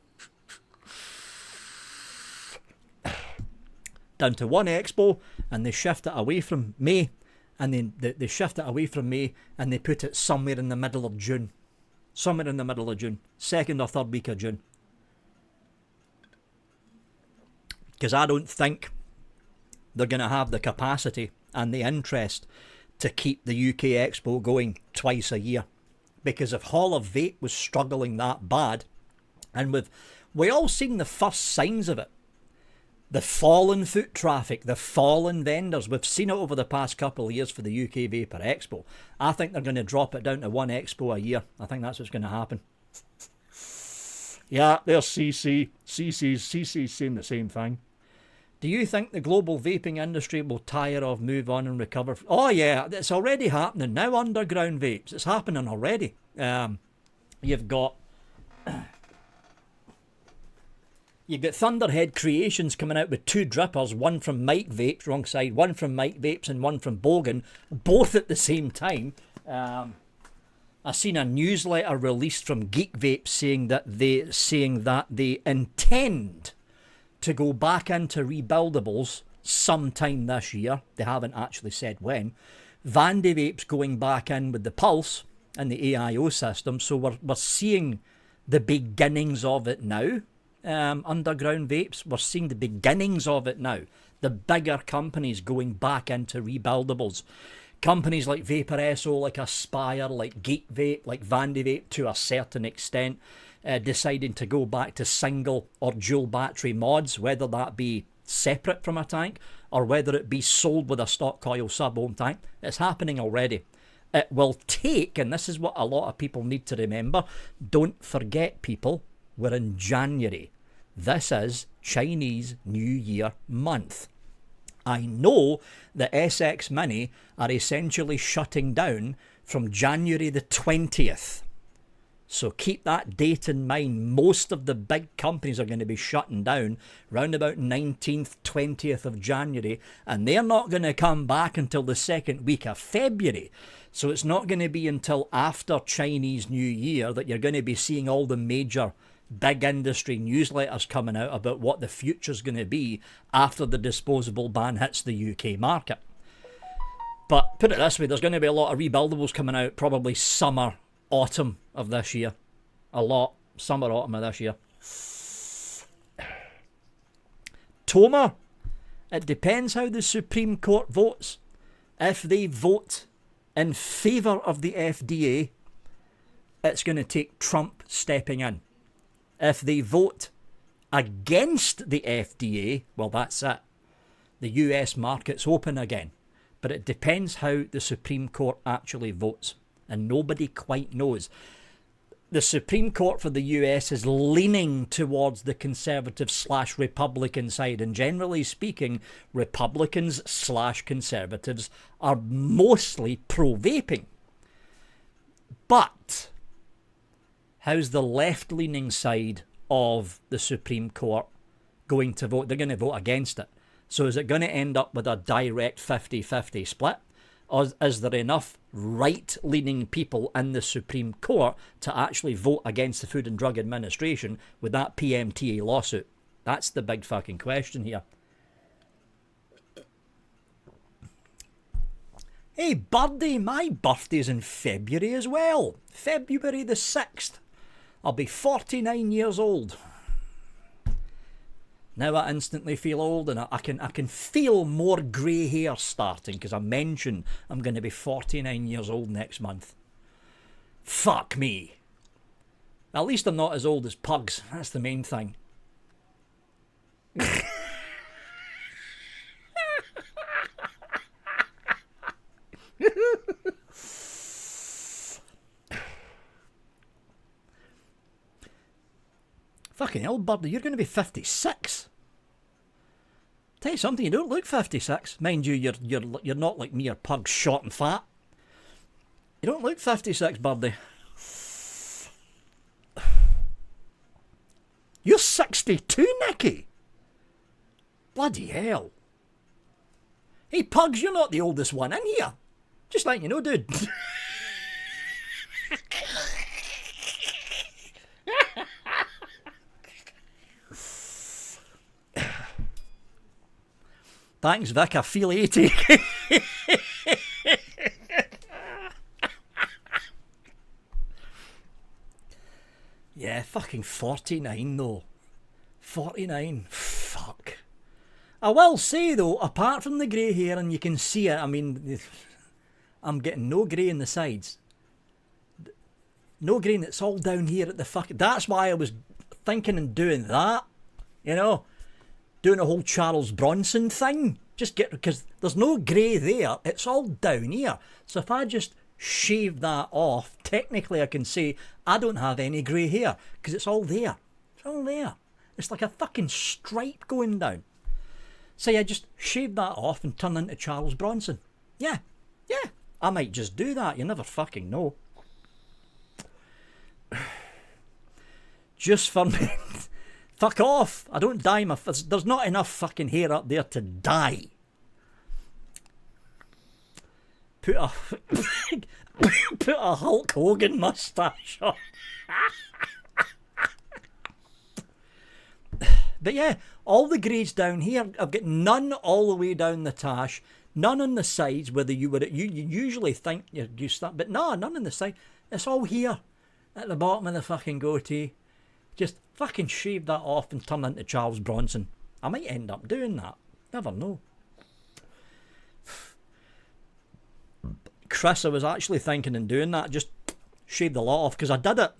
Down to one Expo, and they shift it away from May, and then they shift it away from May, and they put it somewhere in the middle of June. Somewhere in the middle of June. Second or third week of June. Because I don't think they're going to have the capacity and the interest to keep the UK Expo going twice a year. Because if Hall of Vape was struggling that bad, and we all seen the first signs of it, the fallen foot traffic, the fallen vendors, we've seen it over the past couple of years for the UK Vapor Expo. I think they're going to drop it down to one Expo a year. I think that's what's going to happen. Yeah, there's CC. CC's saying the same thing. Do you think the global vaping industry will tire of, move on and recover? Oh yeah, it's already happening now. Underground vapes, it's happening already. You've got Thunderhead Creations coming out with two drippers, one from Mike Vapes, wrong side, one from Mike Vapes and one from Bogan, both at the same time. I seen a newsletter released from Geek Vape saying that they intend to go back into rebuildables sometime this year. They haven't actually said when. Vandy Vape's going back in with the Pulse and the AIO system, so we're seeing the beginnings of it now. Underground vapes, we're seeing the beginnings of it now. The bigger companies going back into rebuildables. Companies like Vapor SO, like Aspire, like Geek Vape, like Vandy Vape to a certain extent, deciding to go back to single or dual battery mods, whether that be separate from a tank or whether it be sold with a stock coil sub-ohm tank. It's happening already. It will take, and this is what a lot of people need to remember, don't forget people, we're in January. This is Chinese New Year month. I know the SX Mini are essentially shutting down from January the 20th. So keep that date in mind. Most of the big companies are going to be shutting down round about 19th, 20th of January, and they're not going to come back until the second week of February. So it's not going to be until after Chinese New Year that you're going to be seeing all the major big industry newsletters coming out about what the future's going to be after the disposable ban hits the UK market. But put it this way, there's going to be a lot of rebuildables coming out probably summer, autumn of this year. A lot. Summer, autumn of this year. Toma, it depends how the Supreme Court votes. If they vote in favour of the FDA, it's going to take Trump stepping in. If they vote against the FDA, well, that's it. The US market's open again. But it depends how the Supreme Court actually votes. And nobody quite knows. The Supreme Court for the US is leaning towards the conservative/Republican side. And generally speaking, Republicans/conservatives are mostly pro-vaping. But how's the left-leaning side of the Supreme Court going to vote? They're going to vote against it. So is it going to end up with a direct 50-50 split? Or is there enough right-leaning people in the Supreme Court to actually vote against the Food and Drug Administration with that PMTA lawsuit? That's the big fucking question here. Hey, Birdie, my birthday's in February as well. February the 6th. I'll be 49 years old. Now I instantly feel old, and I can feel more grey hair starting because I mentioned I'm going to be 49 years old next month. Fuck me. At least I'm not as old as Pugs. That's the main thing. Fucking hell, Birdie, you're going to be 56. Tell you something, you don't look 56. Mind you, you're not like me or Pug, short and fat. You don't look 56, Birdie. You're 62, Nicky. Bloody hell. Hey, Pugs, you're not the oldest one in here. Just letting you know, dude. Thanks, Vic. I feel 80. Yeah, fucking 49 though. 49. Fuck. I will say though, apart from the grey hair, and you can see it, I mean, I'm getting no grey in the sides. No grey, it's all down here at the fucking... That's why I was thinking and doing that. You know? Doing a whole Charles Bronson thing. Just get... Because there's no grey there. It's all down here. So if I just shave that off, technically I can say I don't have any grey hair. Because it's all there. It's all there. It's like a fucking stripe going down. Say I just shave that off and turn into Charles Bronson. Yeah. Yeah. I might just do that. You never fucking know. Just for me. Fuck off. I don't dye my... There's not enough fucking hair up there to dye. Put a... put a Hulk Hogan moustache on. But yeah, all the greys down here, I've got none all the way down the tash, none on the sides where you usually think you start, but no, none on the side. It's all here at the bottom of the fucking goatee. Just fucking shave that off and turn into Charles Bronson. I might end up doing that. Never know. Chris, I was actually thinking and doing that. Just shave the lot off because I did it.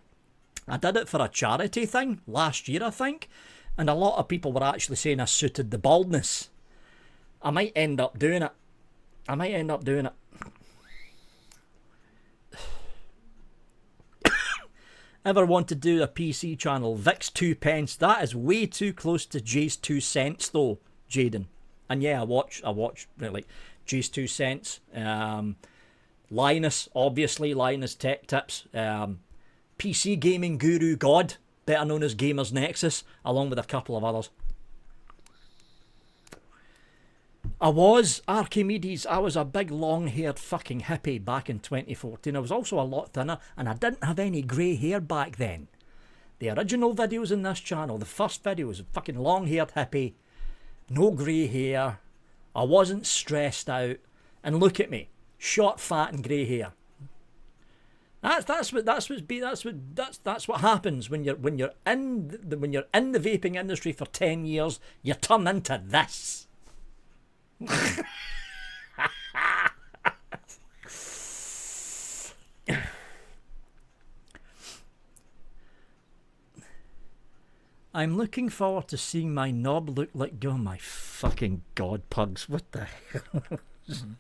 I did it for a charity thing last year, I think. And a lot of people were actually saying I suited the baldness. I might end up doing it. I might end up doing it. Ever want to do a PC channel? Vic's 2 pence. That is way too close to Jay's 2 cents though, Jaden. And yeah, I watch like Jay's 2 cents. Linus, obviously, Linus Tech Tips. PC Gaming Guru God, better known as Gamers Nexus, along with a couple of others. I was Archimedes. I was a big long-haired fucking hippie back in 2014. I was also a lot thinner, and I didn't have any grey hair back then. The original videos in this channel, the first video was a fucking long-haired hippie, no grey hair. I wasn't stressed out, and look at me, short, fat, and grey hair. That's what happens when you're in the vaping industry for 10 years. You turn into this. I'm looking forward to seeing my knob look like... Oh my fucking god, Pugs. What the hell? The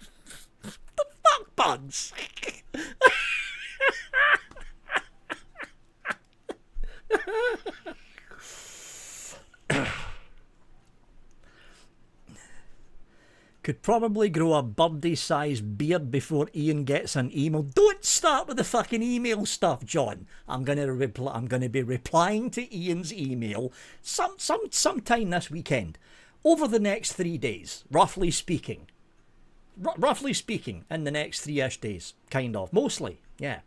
fuck, Pugs? Could probably grow a birdie-sized beard before Ian gets an email. Don't start with the fucking email stuff, John. I'm gonna be replying to Ian's email sometime this weekend, over the next 3 days, roughly speaking. Roughly speaking, in the next 3-ish days, kind of, mostly, yeah.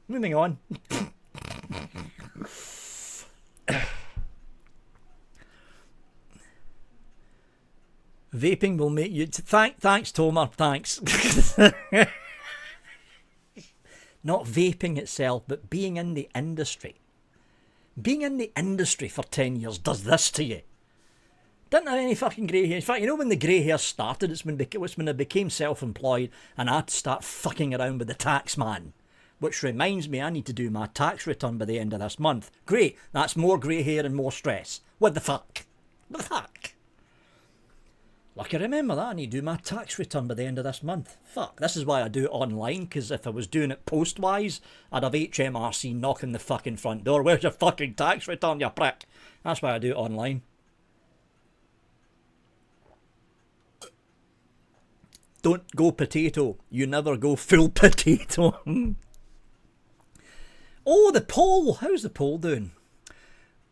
Moving on. Vaping will make you... Thanks, Tomer. Thanks. Not vaping itself, but being in the industry. Being in the industry for 10 years does this to you. Didn't have any fucking grey hair. In fact, you know when the grey hair started, it's when I became self-employed and I had to start fucking around with the tax man. Which reminds me, I need to do my tax return by the end of this month. Great, that's more grey hair and more stress. What the fuck? What the fuck? Like, I remember that, I need to do my tax return by the end of this month. Fuck, this is why I do it online, because if I was doing it post-wise, I'd have HMRC knocking the fucking front door. Where's your fucking tax return, you prick? That's why I do it online. Don't go potato. You never go full potato. Oh, the poll. How's the poll doing?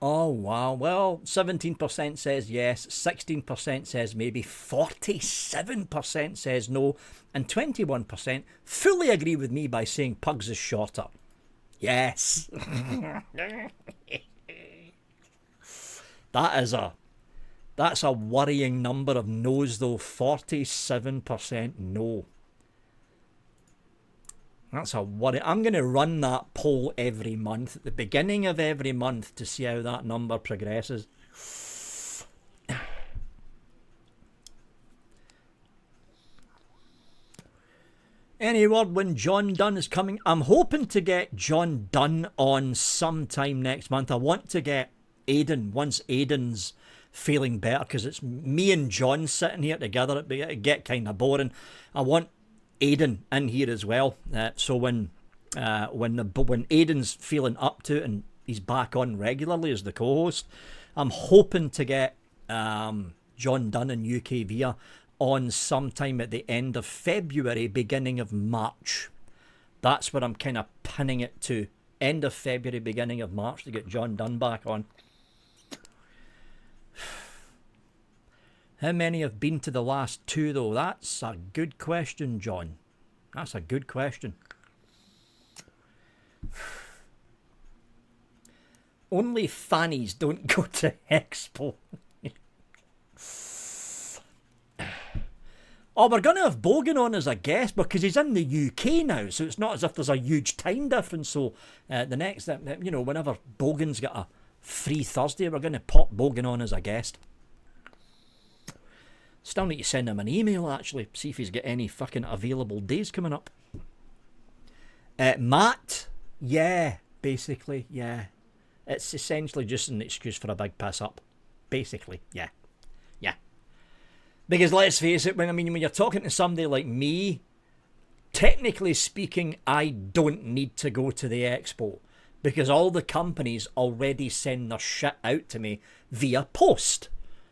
Oh, wow. Well, 17% says yes, 16% says maybe, 47% says no, and 21% fully agree with me by saying Pugs is shorter. Yes. That's a worrying number of no's though. 47% no. That's a worry. I'm going to run that poll every month, at the beginning of every month, to see how that number progresses. Any word when John Dunn is coming? I'm hoping to get John Dunn on sometime next month. I want to get Aiden, once Aiden's feeling better, because it's me and John sitting here together. It'd get kind of boring. I want Aiden in here as well. So when Aiden's feeling up to it and he's back on regularly as the co-host, I'm hoping to get John Dunn and UK Via on sometime at the end of February, beginning of March. That's what I'm kind of pinning it to. End of February, beginning of March, to get John Dunn back on. How many have been to the last two, though? That's a good question, John. That's a good question. Only fannies don't go to Expo. Oh, we're going to have Bogan on as a guest because he's in the UK now, so it's not as if there's a huge time difference. So the next, whenever Bogan's got a free Thursday, we're going to pop Bogan on as a guest. Still need to send him an email, actually, see if he's got any fucking available days coming up. Matt, yeah, basically, yeah. It's essentially just an excuse for a big piss up. Basically, yeah. Yeah. Because let's face it, when you're talking to somebody like me, technically speaking, I don't need to go to the expo. Because all the companies already send their shit out to me via post.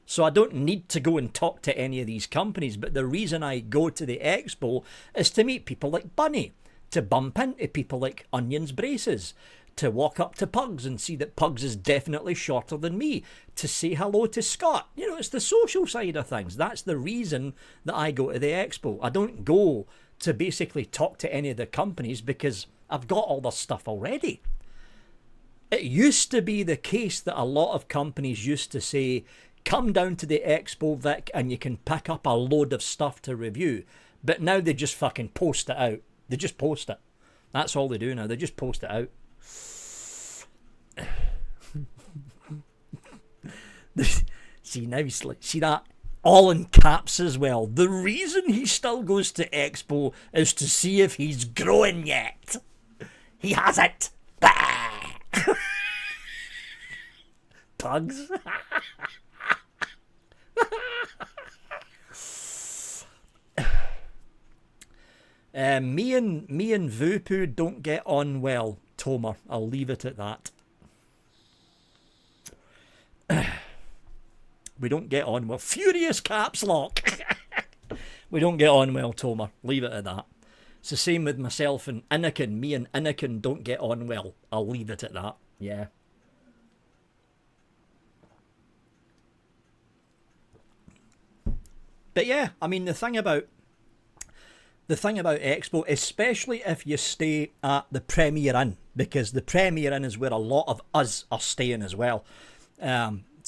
So I don't need to go and talk to any of these companies. But the reason I go to the expo is to meet people like Bunny, to bump into people like Onions Braces, to walk up to Pugs and see that Pugs is definitely shorter than me, to say hello to Scott. It's the social side of things. That's the reason that I go to the expo. I don't go to basically talk to any of the companies because I've got all their stuff already. It used to be the case that a lot of companies used to say, come down to the expo, Vic, and you can pick up a load of stuff to review. But now they just fucking post it out. They just post it. That's all they do now. They just post it out. See that? All in caps as well. The reason he still goes to expo is to see if he's growing yet. He hasn't. Pugs. Me and Vupu don't get on well, Tomer. I'll leave it at that. We don't get on well. Furious caps lock. We don't get on well, Tomer. Leave it at that. It's the same with myself and Anakin. Me and Anakin don't get on well. I'll leave it at that. Yeah. But yeah, the thing about Expo, especially if you stay at the Premier Inn, because the Premier Inn is where a lot of us are staying as well.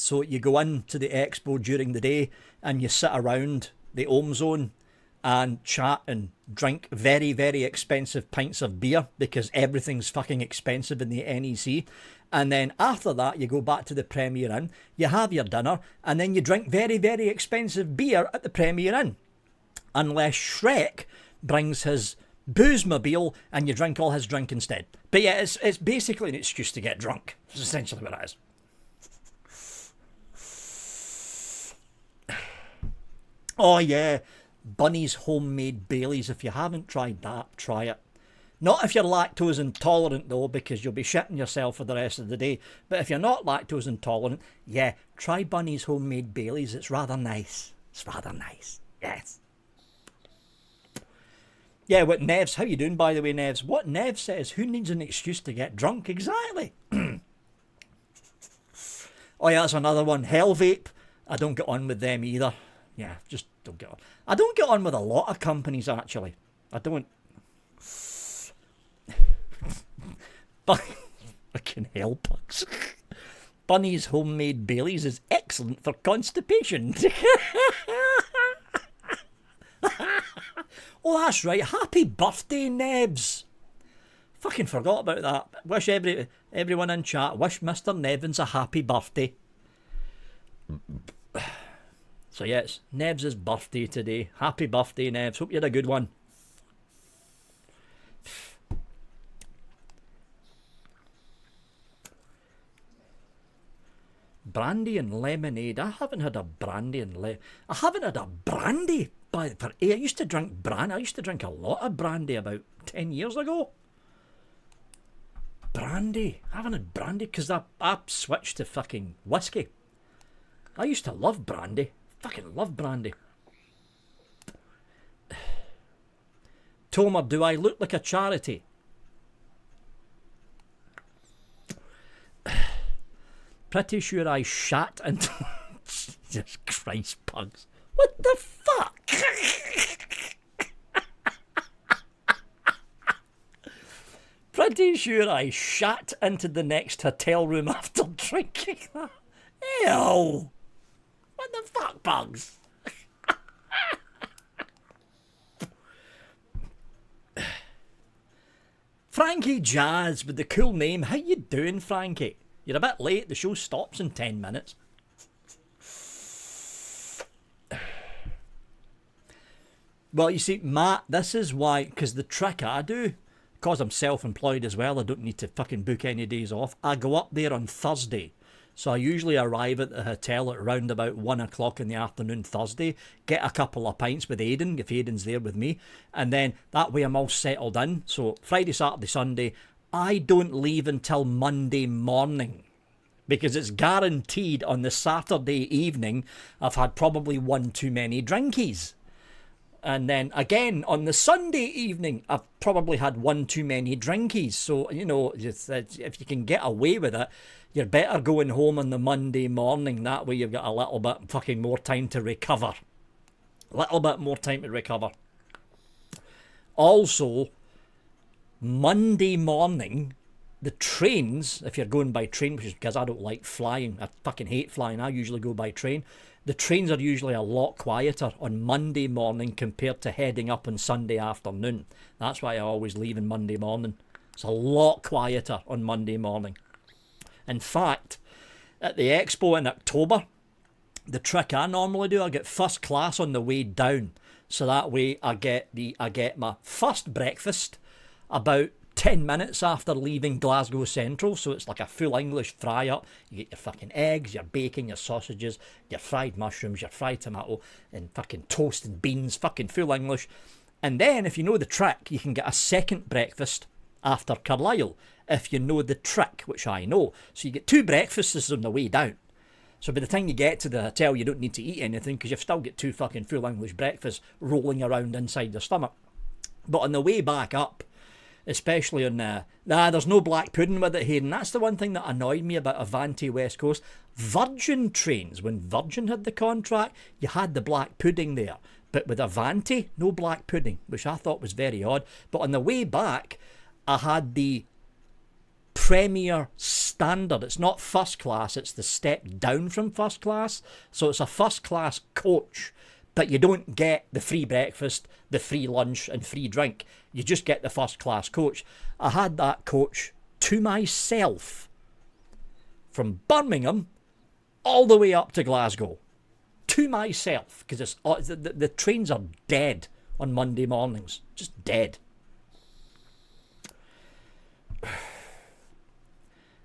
So you go into the expo during the day and you sit around the Ohm Zone and chat and drink very, very expensive pints of beer because everything's fucking expensive in the NEC. And then after that, you go back to the Premier Inn, you have your dinner, and then you drink very, very expensive beer at the Premier Inn. Unless Shrek brings his boozemobile and you drink all his drink instead. But yeah, it's basically an excuse to get drunk. It's essentially what it is. Oh yeah, Bunny's homemade Baileys. If you haven't tried that, try it. Not if you're lactose intolerant though, because you'll be shitting yourself for the rest of the day. But if you're not lactose intolerant, yeah, try Bunny's homemade Baileys. It's rather nice. It's rather nice. Yes. Yeah, what Nevs, how you doing by the way, Nevs? What Nev says, who needs an excuse to get drunk? Exactly. Oh yeah, that's another one. Hell Vape. I don't get on with them either. Yeah, just don't get on. I don't get on with a lot of companies, actually. I don't. But fucking hell pugs. Bunny's homemade Baileys is excellent for constipation. Oh, that's right. Happy birthday, Nebs. Fucking forgot about that. Wish everyone in chat, wish Mr. Nevins a happy birthday. So yeah, it's Nevs' birthday today. Happy birthday, Nevs. Hope you had a good one. Brandy and lemonade. I haven't had a brandy and I haven't had a brandy I used to drink brandy. I used to drink a lot of brandy about 10 years ago. Brandy. I haven't had brandy because I switched to fucking whiskey. I used to love brandy. Fucking love brandy. Tomer, do I look like a charity? Pretty sure I shat and... Jesus Christ, pugs. What the fuck? Pretty sure I shat into the next hotel room after drinking that. Ew! What the fuck, bugs? Frankie Jazz with the cool name. How you doing, Frankie? You're a bit late. The show stops in 10 minutes. Well, you see, Matt, this is why, because the trick I do, because I'm self-employed as well, I don't need to fucking book any days off. I go up there on Thursday. So I usually arrive at the hotel at around about 1 o'clock in the afternoon Thursday, get a couple of pints with Aiden, if Aiden's there with me, and then that way I'm all settled in. So Friday, Saturday, Sunday, I don't leave until Monday morning. Because it's guaranteed on the Saturday evening, I've had probably one too many drinkies. And then again, on the Sunday evening, I've probably had one too many drinkies. So, you know, if you can get away with it, you're better going home on the Monday morning. That way you've got a little bit fucking more time to recover. A little bit more time to recover. Also, Monday morning, the trains, if you're going by train, which is because I don't like flying, I fucking hate flying, I usually go by train. The trains are usually a lot quieter on Monday morning compared to heading up on Sunday afternoon. That's why I always leave on Monday morning. It's a lot quieter on Monday morning. In fact, at the expo in October, the trick I normally do, I get first class on the way down. So that way I get my first breakfast about 10 minutes after leaving Glasgow Central, so it's like a full English fry-up. You get your fucking eggs, your bacon, your sausages, your fried mushrooms, your fried tomato, and fucking toasted beans, fucking full English. And then, if you know the trick, you can get a second breakfast after Carlisle, if you know the trick, which I know. So you get two breakfasts on the way down. So by the time you get to the hotel, you don't need to eat anything, because you've still got two fucking full English breakfasts rolling around inside your stomach. But on the way back up, especially on there's no black pudding with it, Hayden. That's the one thing that annoyed me about Avanti West Coast. Virgin trains, when Virgin had the contract, you had the black pudding there. But with Avanti, no black pudding, which I thought was very odd. But on the way back, I had the premier standard. It's not first class, it's the step down from first class. So it's a first class coach, but you don't get the free breakfast, the free lunch and free drink. You just get the first class coach. I had that coach to myself from Birmingham all the way up to Glasgow. To myself, because the trains are dead on Monday mornings. Just dead.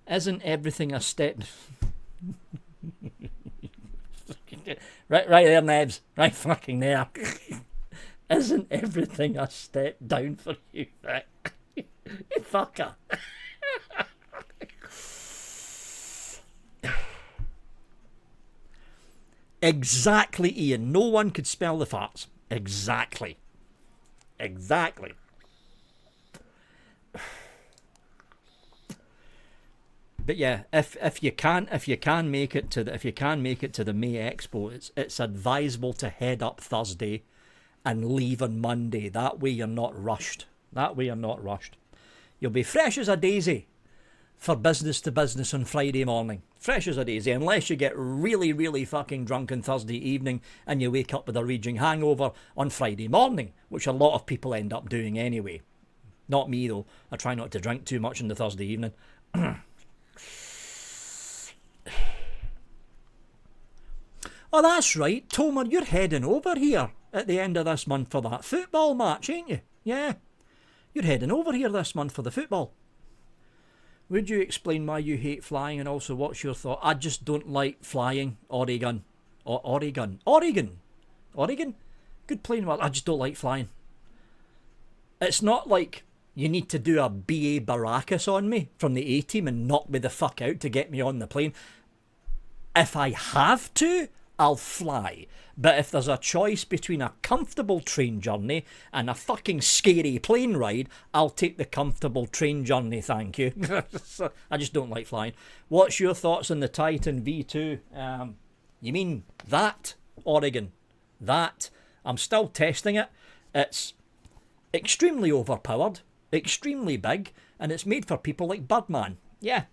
Isn't everything a step... right there, Nebs. Right fucking there. Isn't everything a step down for you? Right? You fucker. Exactly, Ian. No one could smell the farts. Exactly. Exactly. But yeah, if you can make it to the May Expo, it's advisable to head up Thursday and leave on Monday. That way you're not rushed. You'll be fresh as a daisy for business to business on Friday morning. Fresh as a daisy, unless you get really, really fucking drunk on Thursday evening and you wake up with a raging hangover on Friday morning, which a lot of people end up doing anyway. Not me though. I try not to drink too much on the Thursday evening. Oh, that's right. Tomer, you're heading over here at the end of this month for that football match, ain't you? Yeah. You're heading over here this month for the football. Would you explain why you hate flying, and also what's your thought? I just don't like flying. Oregon. Oregon. Good plane. I just don't like flying. It's not like you need to do a BA Baracus on me from the A-team and knock me the fuck out to get me on the plane. If I have to, I'll fly. But if there's a choice between a comfortable train journey and a fucking scary plane ride, I'll take the comfortable train journey, thank you. I just don't like flying. What's your thoughts on the Titan V2? You mean that, Oregon? That. I'm still testing it. It's extremely overpowered, extremely big, and it's made for people like Birdman. Yeah,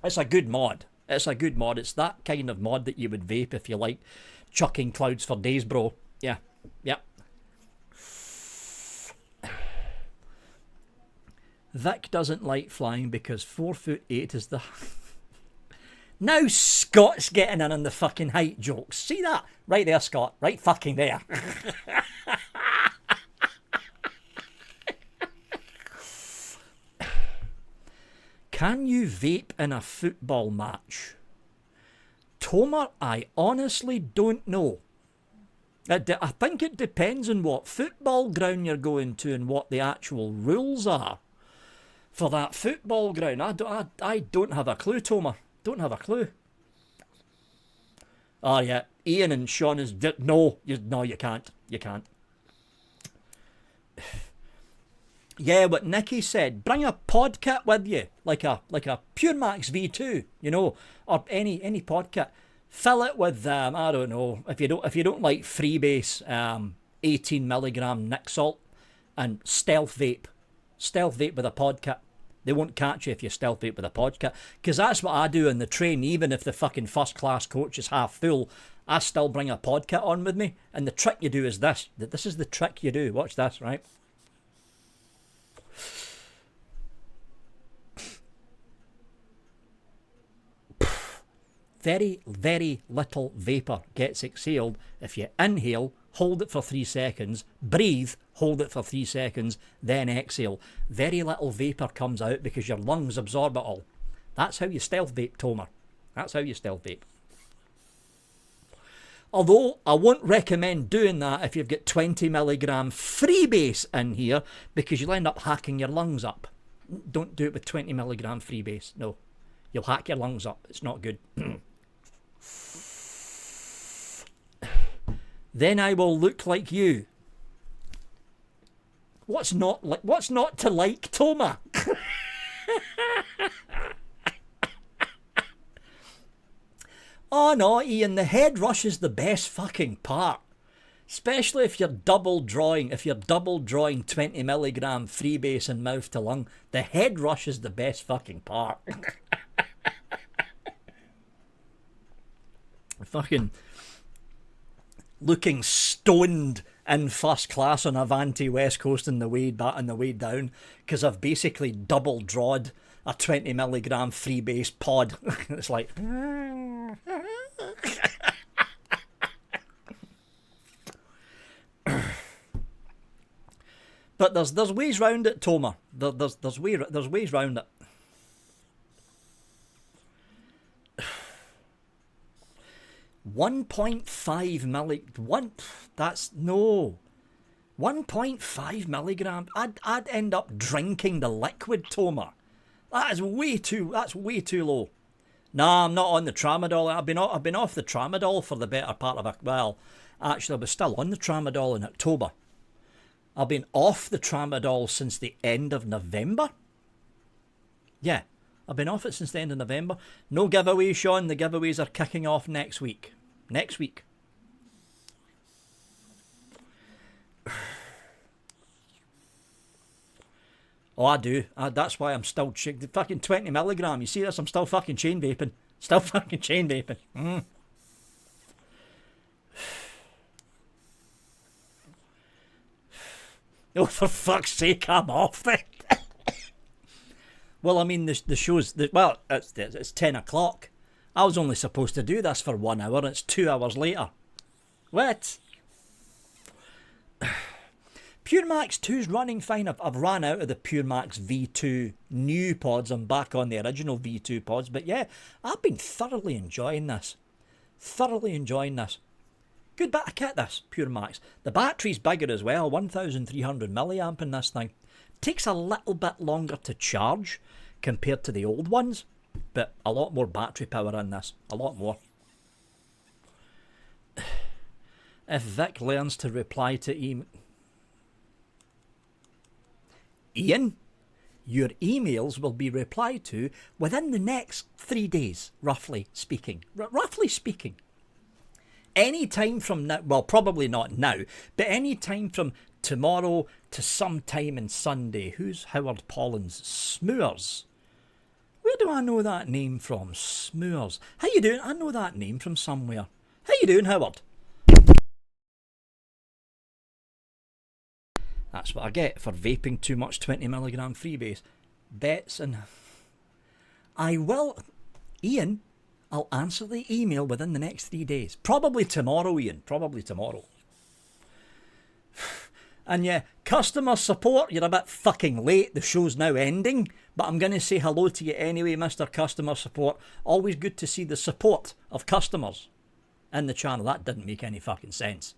it's a good mod. It's that kind of mod that you would vape if you like chucking clouds for days, bro. Yeah. Vic doesn't like flying because 4'8" is the... Now Scott's getting in on the fucking height jokes. See that? Right there, Scott. Right fucking there. Can you vape in a football match? Tomer, I honestly don't know. I think it depends on what football ground you're going to and what the actual rules are for that football ground. I don't have a clue, Tomer. Don't have a clue. Oh yeah, Ian and Sean is... No, you can't. You can't. Yeah, what Nicky said, bring a pod kit with you, like a Pure Max V2, you know, or any pod kit. Fill it with I don't know, if you don't like freebase 18mg Nic Salt and stealth vape with a pod kit. They won't catch you if you stealth vape with a pod kit, because that's what I do on the train. Even if the fucking first class coach is half full, I still bring a pod kit on with me. And the trick you do is this. This is the trick you do. Watch this, right? Very, very little vapour gets exhaled if you inhale, hold it for 3 seconds, breathe, hold it for 3 seconds, then exhale. Very little vapour comes out because your lungs absorb it all. That's how you stealth vape, Tomer. That's how you stealth vape. Although I won't recommend doing that if you've got 20mg freebase in here, because you'll end up hacking your lungs up. Don't do it with 20mg freebase. No. You'll hack your lungs up. It's not good. Then I will look like you. What's not to like, Toma? Oh no, Ian, the head rush is the best fucking part. Especially if you're double drawing 20 milligram freebase and mouth to lung. The head rush is the best fucking part. Fucking looking stoned in first class on a Vandy West Coast on the way down, because I've basically double drawed a 20 milligram freebase pod. It's like but there's ways round it, Tomer. There's ways round it. One 1.5 milligram. I'd end up drinking the liquid, Tomer. That's way too low. Nah, I'm not on the tramadol. I've been off the tramadol for the better part of actually I was still on the tramadol in October. I've been off the tramadol since the end of November. Yeah, I've been off it since the end of November. No giveaways, Sean. The giveaways are kicking off next week. Oh, I do. That's why I'm still fucking 20 milligram. You see this? I'm still fucking chain vaping. Oh, for fuck's sake, I'm off then. Well, I mean, the show's... it's 10 o'clock. I was only supposed to do this for 1 hour, and it's 2 hours later. What? Pure Max 2's running fine. I've ran out of the Pure Max V2 new pods. I'm back on the original V2 pods. But yeah, I've been thoroughly enjoying this. Good bit of kit, this Pure Max. The battery's bigger as well, 1300 milliamp in this thing. Takes a little bit longer to charge compared to the old ones, but a lot more battery power in this. A lot more. If Vic learns to reply to Ian, your emails will be replied to within the next 3 days, roughly speaking. Any time from now, well, probably not now, but any time from tomorrow to sometime in Sunday. Who's Howard Pollins? Smoors. Where do I know that name from? Smoors. How you doing? I know that name from somewhere. How you doing, Howard? That's what I get for vaping too much 20 milligram freebase. Bets and... I will... Ian, I'll answer the email within the next 3 days. Probably tomorrow, Ian. Probably tomorrow. And yeah, customer support, you're a bit fucking late. The show's now ending. But I'm going to say hello to you anyway, Mr. Customer Support. Always good to see the support of customers in the channel. That didn't make any fucking sense.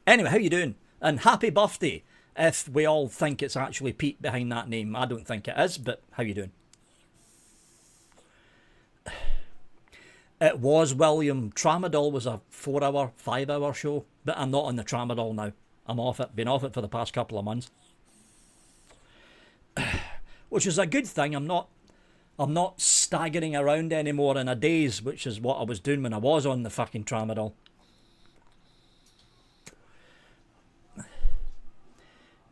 Anyway, how you doing? And happy birthday, if we all think it's actually Pete behind that name. I don't think it is, but how you doing? It was William. Tramadol was a 4-hour, 5-hour show, but I'm not on the Tramadol now. I'm off it. Been off it for the past couple of months. Which is a good thing. I'm not staggering around anymore in a daze, which is what I was doing when I was on the fucking Tramadol.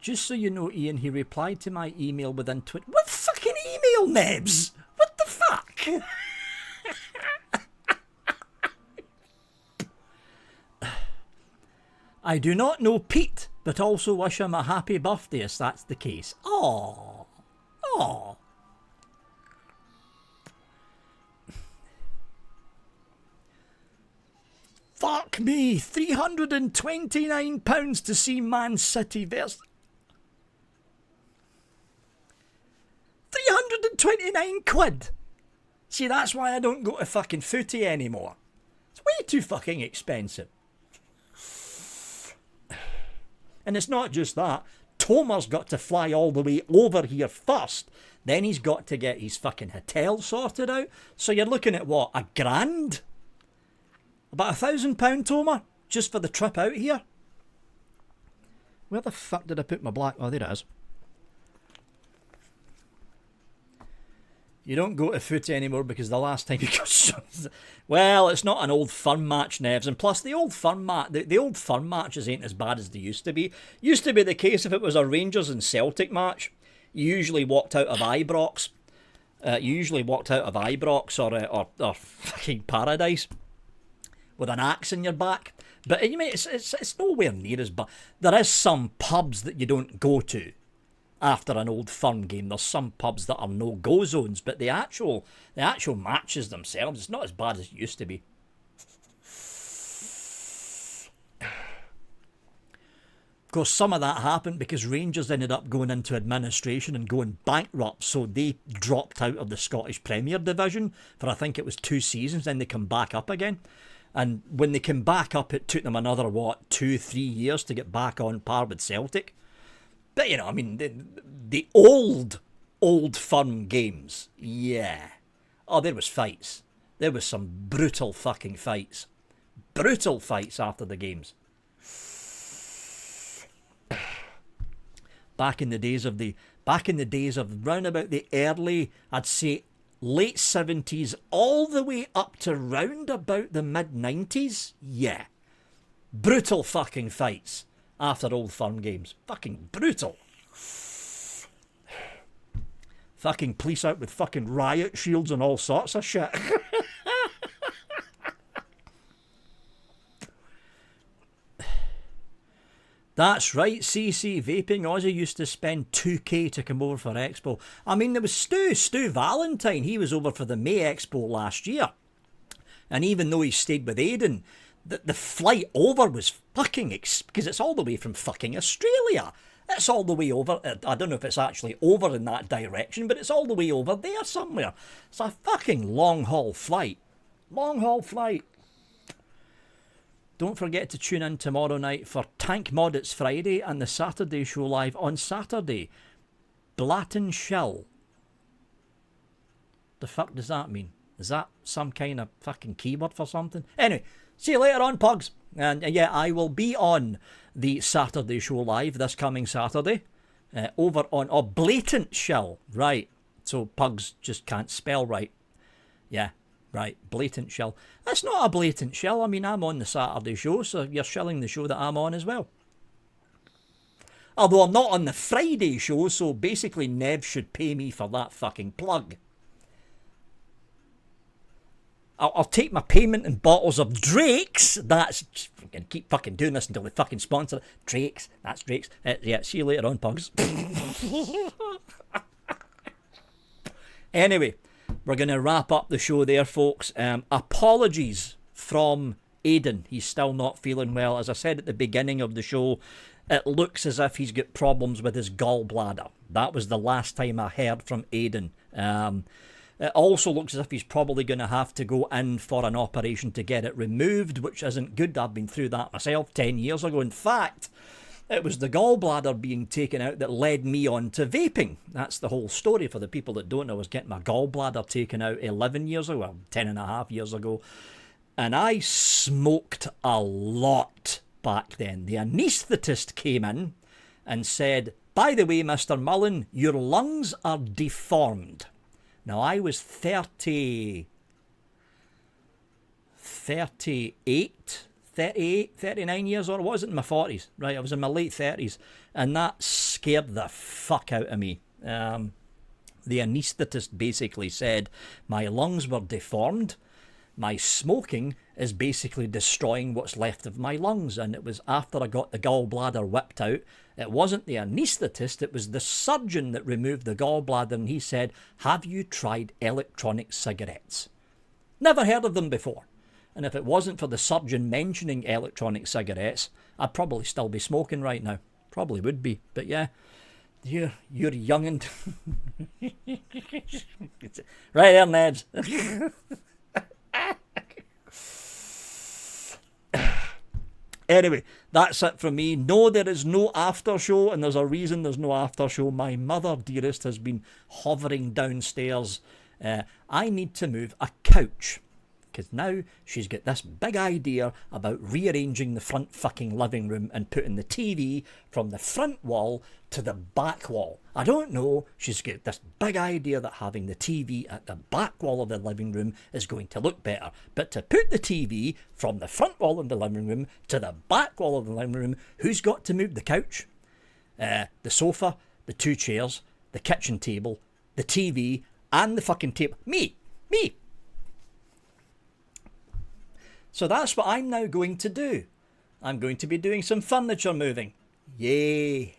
Just so you know, Ian, he replied to my email within What fucking email, Nebs? What the fuck? I do not know Pete, but also wish him a happy birthday if that's the case. Aww. Aww. Fuck me, £329 to see Man City versus... 329 quid. See, that's why I don't go to fucking footy anymore. It's way too fucking expensive. And it's not just that. Tomer's got to fly all the way over here first. Then he's got to get his fucking hotel sorted out. So you're looking at what? $1,000? About £1,000, Tomer? Just for the trip out here? Where the fuck did I put my black... Oh, there it is. You don't go to foot anymore because the last time you got well, it's not an old firm match, Nevs, and plus the old firm the old firm matches ain't as bad as they used to be. Used to be the case if it was a Rangers and Celtic match, you usually walked out of Ibrox. Or fucking Paradise with an axe in your back. But you mean it's nowhere near as bad. There is some pubs that you don't go to after an old firm game. There's some pubs that are no-go zones, but the actual matches themselves, it's not as bad as it used to be. Of course, some of that happened because Rangers ended up going into administration and going bankrupt, so they dropped out of the Scottish Premier Division for I think it was 2 seasons, then they come back up again. And when they came back up, it took them another, 2-3 years to get back on par with Celtic. But, you know, I mean, the old firm games, yeah. Oh, there was fights. There was some brutal fucking fights. Brutal fights after the games. Back in the days of round about the early, I'd say late 70s, all the way up to round about the mid 90s, yeah. Brutal fucking fights after old firm games. Fucking brutal. Fucking police out with fucking riot shields and all sorts of shit. That's right, CC Vaping. Aussie used to spend 2k to come over for Expo. I mean, there was Stu Valentine. He was over for the May Expo last year. And even though he stayed with Aiden, the flight over was fucking... because it's all the way from fucking Australia. It's all the way over... I don't know if it's actually over in that direction, but it's all the way over there somewhere. It's a fucking long-haul flight. Long-haul flight. Don't forget to tune in tomorrow night for Tank Mod. It's Friday, and the Saturday show live on Saturday. Blatten Shill. The fuck does that mean? Is that some kind of fucking keyword for something? Anyway, see you later on, pugs. And yeah, I will be on the Saturday show live this coming Saturday. Over on Blatant Shill. Right. So pugs just can't spell right. Yeah. Right, blatant shill. That's not a blatant shill. I mean, I'm on the Saturday show, so you're shilling the show that I'm on as well. Although I'm not on the Friday show, so basically Nev should pay me for that fucking plug. I'll take my payment in bottles of Drake's. That's... I'm going to keep fucking doing this until they fucking sponsor it. Drake's. That's Drake's. Yeah, see you later on, pugs. Anyway... We're going to wrap up the show there, folks. Apologies from Aiden. He's still not feeling well. As I said at the beginning of the show, it looks as if he's got problems with his gallbladder. That was the last time I heard from Aiden. It also looks as if he's probably going to have to go in for an operation to get it removed, which isn't good. I've been through that myself 10 years ago. In fact... it was the gallbladder being taken out that led me on to vaping. That's the whole story for the people that don't know. I was getting my gallbladder taken out 11 years ago, well, 10 and a half years ago. And I smoked a lot back then. The anaesthetist came in and said, by the way, Mr. Mullen, your lungs are deformed. Now, I was 38, 39 years old. I wasn't in my 40s, right? I was in my late 30s, and that scared the fuck out of me. The anaesthetist basically said my lungs were deformed. My smoking is basically destroying what's left of my lungs, and it was after I got the gallbladder whipped out. It wasn't the anaesthetist, it was the surgeon that removed the gallbladder, and he said, have you tried electronic cigarettes? Never heard of them before. And if it wasn't for the surgeon mentioning electronic cigarettes, I'd probably still be smoking right now. Probably would be. But yeah, you're young and... right there, Neds. Anyway, that's it from me. No, there is no after show, and there's a reason there's no after show. My mother, dearest, has been hovering downstairs. I need to move a couch Because now she's got this big idea about rearranging the front fucking living room and putting the TV from the front wall to the back wall. I don't know, she's got this big idea that having the TV at the back wall of the living room is going to look better. But to put the TV from the front wall of the living room to the back wall of the living room, who's got to move the couch? The sofa, the 2 chairs, the kitchen table, the TV, and the fucking table. Me! So that's what I'm now going to do. I'm going to be doing some furniture moving. Yay!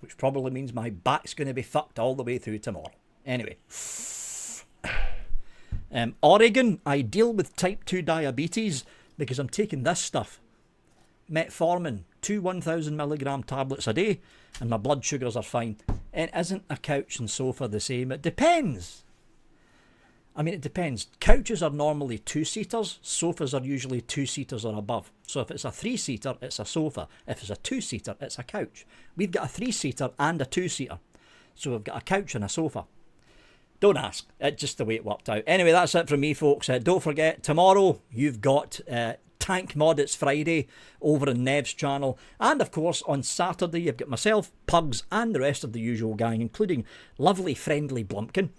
Which probably means my back's going to be fucked all the way through tomorrow. Anyway. Oregon, I deal with type 2 diabetes because I'm taking this stuff. Metformin, 2 1,000 milligram tablets a day, and my blood sugars are fine. And isn't a couch and sofa the same? It depends. I mean, it depends. Couches are normally 2-seaters. Sofas are usually 2-seaters or above. So if it's a 3-seater, it's a sofa. If it's a 2-seater, it's a couch. We've got a 3-seater and a 2-seater. So we've got a couch and a sofa. Don't ask. It's just the way it worked out. Anyway, that's it from me, folks. Don't forget, tomorrow you've got Tank Mod. It's Friday over on Nev's channel. And of course, on Saturday, you've got myself, Pugs, and the rest of the usual gang, including lovely, friendly Blumpkin,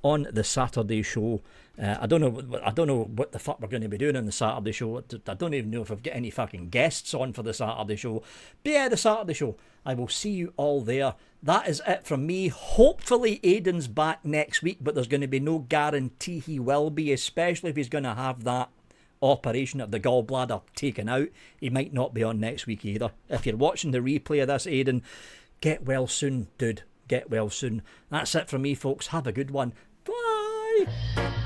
on the Saturday show. I don't know what the fuck we're going to be doing on the Saturday show. I don't even know if I've got any fucking guests on for the Saturday show. But yeah, the Saturday show. I will see you all there. That is it from me. Hopefully Aiden's back next week, but there's going to be no guarantee he will be, especially if he's going to have that operation of the gallbladder taken out. He might not be on next week either. If you're watching the replay of this, Aiden, get well soon, dude. Get well soon. That's it from me, folks. Have a good one. Bye.